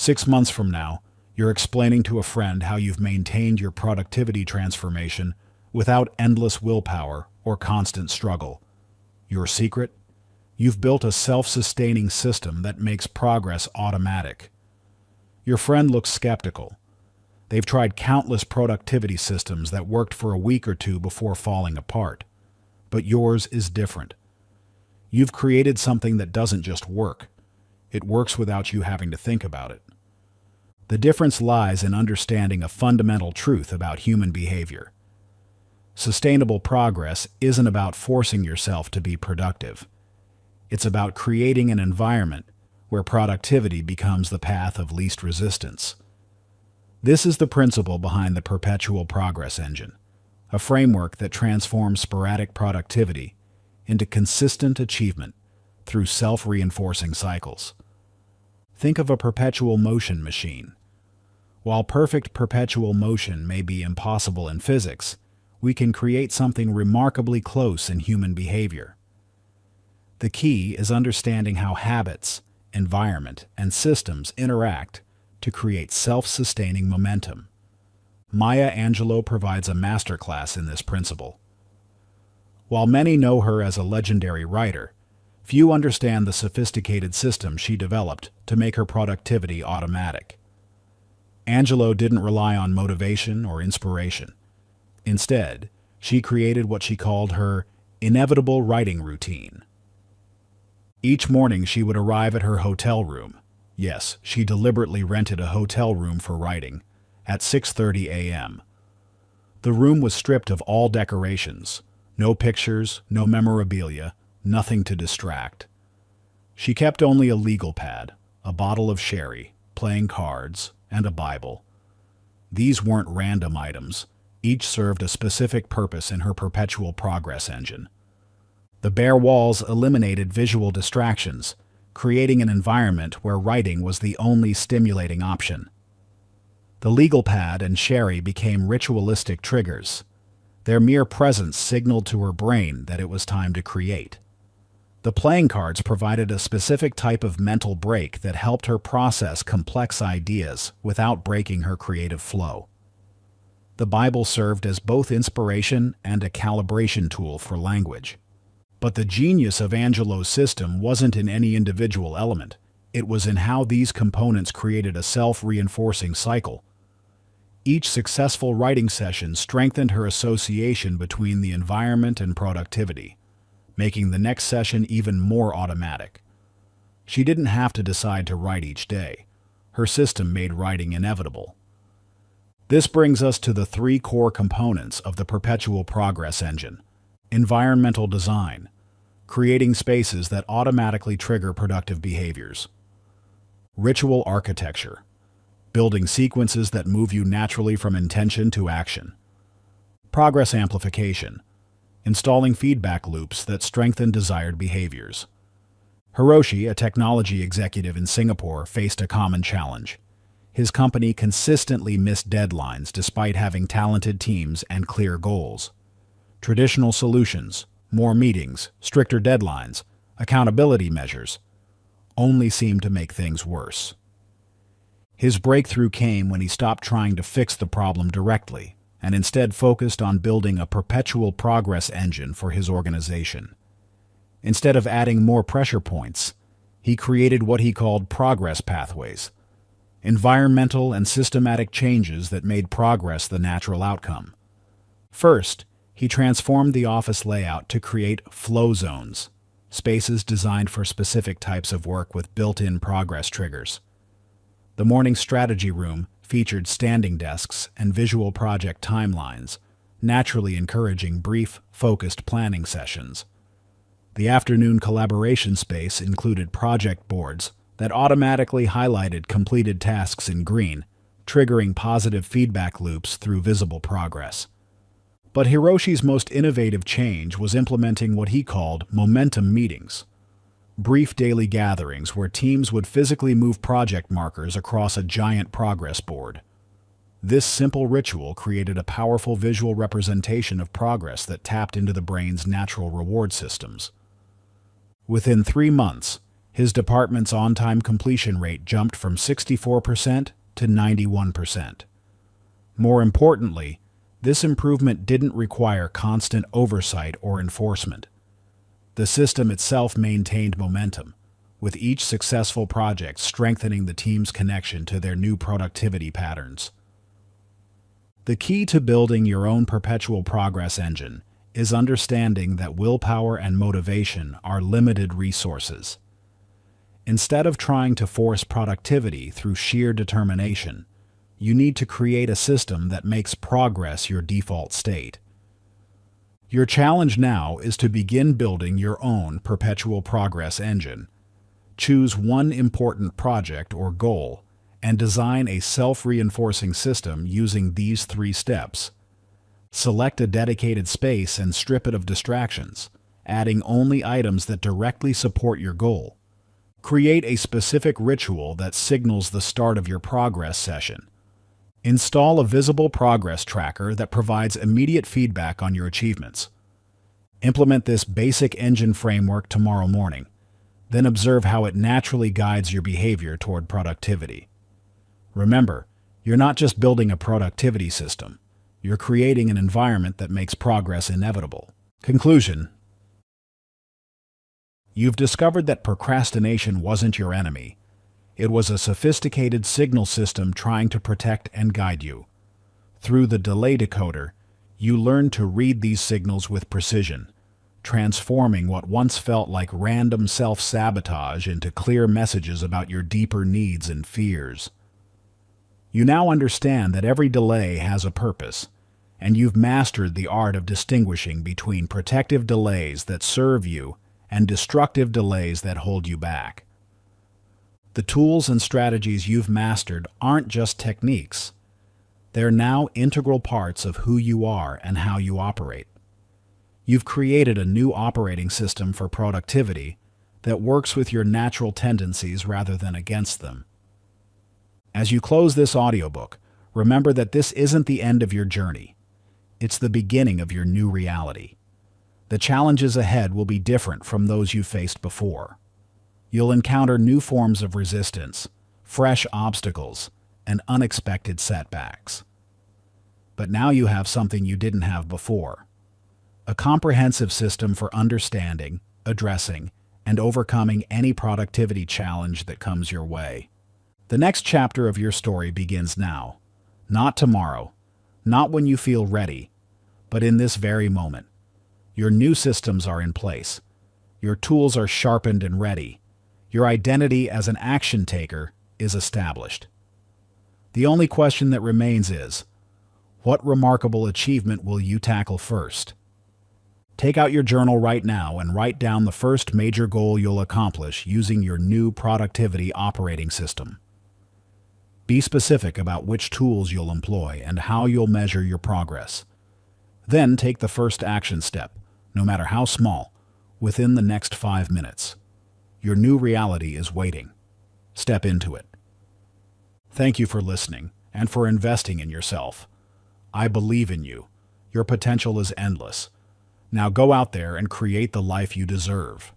6 months from now, you're explaining to a friend how you've maintained your productivity transformation without endless willpower or constant struggle. Your secret? You've built a self-sustaining system that makes progress automatic. Your friend looks skeptical. They've tried countless productivity systems that worked for a week or two before falling apart. But yours is different. You've created something that doesn't just work. It works without you having to think about it. The difference lies in understanding a fundamental truth about human behavior. Sustainable progress isn't about forcing yourself to be productive. It's about creating an environment where productivity becomes the path of least resistance. This is the principle behind the Perpetual Progress Engine, a framework that transforms sporadic productivity into consistent achievement through self-reinforcing cycles. Think of a perpetual motion machine. While perfect perpetual motion may be impossible in physics, we can create something remarkably close in human behavior. The key is understanding how habits, environment, and systems interact to create self-sustaining momentum. Maya Angelou provides a masterclass in this principle. While many know her as a legendary writer, few understand the sophisticated system she developed to make her productivity automatic. Angelou didn't rely on motivation or inspiration. Instead, she created what she called her inevitable writing routine. Each morning she would arrive at her hotel room. Yes, she deliberately rented a hotel room for writing, at 6:30 a.m. The room was stripped of all decorations, no pictures, no memorabilia, nothing to distract. She kept only a legal pad, a bottle of sherry, playing cards, and a Bible. These weren't random items. Each served a specific purpose in her perpetual progress engine. The bare walls eliminated visual distractions, creating an environment where writing was the only stimulating option. The legal pad and sherry became ritualistic triggers. Their mere presence signaled to her brain that it was time to create. The playing cards provided a specific type of mental break that helped her process complex ideas without breaking her creative flow. The Bible served as both inspiration and a calibration tool for language. But the genius of Angelou's system wasn't in any individual element. It was in how these components created a self-reinforcing cycle. Each successful writing session strengthened her association between the environment and productivity, making the next session even more automatic. She didn't have to decide to write each day. Her system made writing inevitable. This brings us to the three core components of the Perpetual Progress Engine. Environmental design, creating spaces that automatically trigger productive behaviors. Ritual architecture, building sequences that move you naturally from intention to action. Progress amplification, installing feedback loops that strengthen desired behaviors. Hiroshi, a technology executive in Singapore, faced a common challenge. His company consistently missed deadlines despite having talented teams and clear goals. Traditional solutions, more meetings, stricter deadlines, accountability measures, only seemed to make things worse. His breakthrough came when he stopped trying to fix the problem directly and instead focused on building a perpetual progress engine for his organization. Instead of adding more pressure points, he created what he called progress pathways, environmental and systematic changes that made progress the natural outcome. First, he transformed the office layout to create flow zones, spaces designed for specific types of work with built-in progress triggers. The morning strategy room featured standing desks and visual project timelines, naturally encouraging brief, focused planning sessions. The afternoon collaboration space included project boards that automatically highlighted completed tasks in green, triggering positive feedback loops through visible progress. But Hiroshi's most innovative change was implementing what he called momentum meetings, brief daily gatherings where teams would physically move project markers across a giant progress board. This simple ritual created a powerful visual representation of progress that tapped into the brain's natural reward systems. Within 3 months, His department's on-time completion rate jumped from 64% to 91%. More importantly, this improvement didn't require constant oversight or enforcement. The system itself maintained momentum, with each successful project strengthening the team's connection to their new productivity patterns. The key to building your own perpetual progress engine is understanding that willpower and motivation are limited resources. Instead of trying to force productivity through sheer determination, you need to create a system that makes progress your default state. Your challenge now is to begin building your own perpetual progress engine. Choose one important project or goal and design a self-reinforcing system using these 3 steps. Select a dedicated space and strip it of distractions, adding only items that directly support your goal. Create a specific ritual that signals the start of your progress session. Install a visible progress tracker that provides immediate feedback on your achievements. Implement this basic engine framework tomorrow morning, then observe how it naturally guides your behavior toward productivity. Remember, you're not just building a productivity system, you're creating an environment that makes progress inevitable. Conclusion: you've discovered that procrastination wasn't your enemy. It was a sophisticated signal system trying to protect and guide you. Through the delay decoder, you learned to read these signals with precision, transforming what once felt like random self-sabotage into clear messages about your deeper needs and fears. You now understand that every delay has a purpose, and you've mastered the art of distinguishing between protective delays that serve you and destructive delays that hold you back. The tools and strategies you've mastered aren't just techniques. They're now integral parts of who you are and how you operate. You've created a new operating system for productivity that works with your natural tendencies rather than against them. As you close this audiobook, remember that this isn't the end of your journey. It's the beginning of your new reality. The challenges ahead will be different from those you faced before. You'll encounter new forms of resistance, fresh obstacles, and unexpected setbacks. But now you have something you didn't have before: a comprehensive system for understanding, addressing, and overcoming any productivity challenge that comes your way. The next chapter of your story begins now, not tomorrow, not when you feel ready, but in this very moment. Your new systems are in place. Your tools are sharpened and ready. Your identity as an action taker is established. The only question that remains is, what remarkable achievement will you tackle first? Take out your journal right now and write down the first major goal you'll accomplish using your new productivity operating system. Be specific about which tools you'll employ and how you'll measure your progress. Then take the first action step, no matter how small, within the next 5 minutes. Your new reality is waiting. Step into it. Thank you for listening and for investing in yourself. I believe in you. Your potential is endless. Now go out there and create the life you deserve.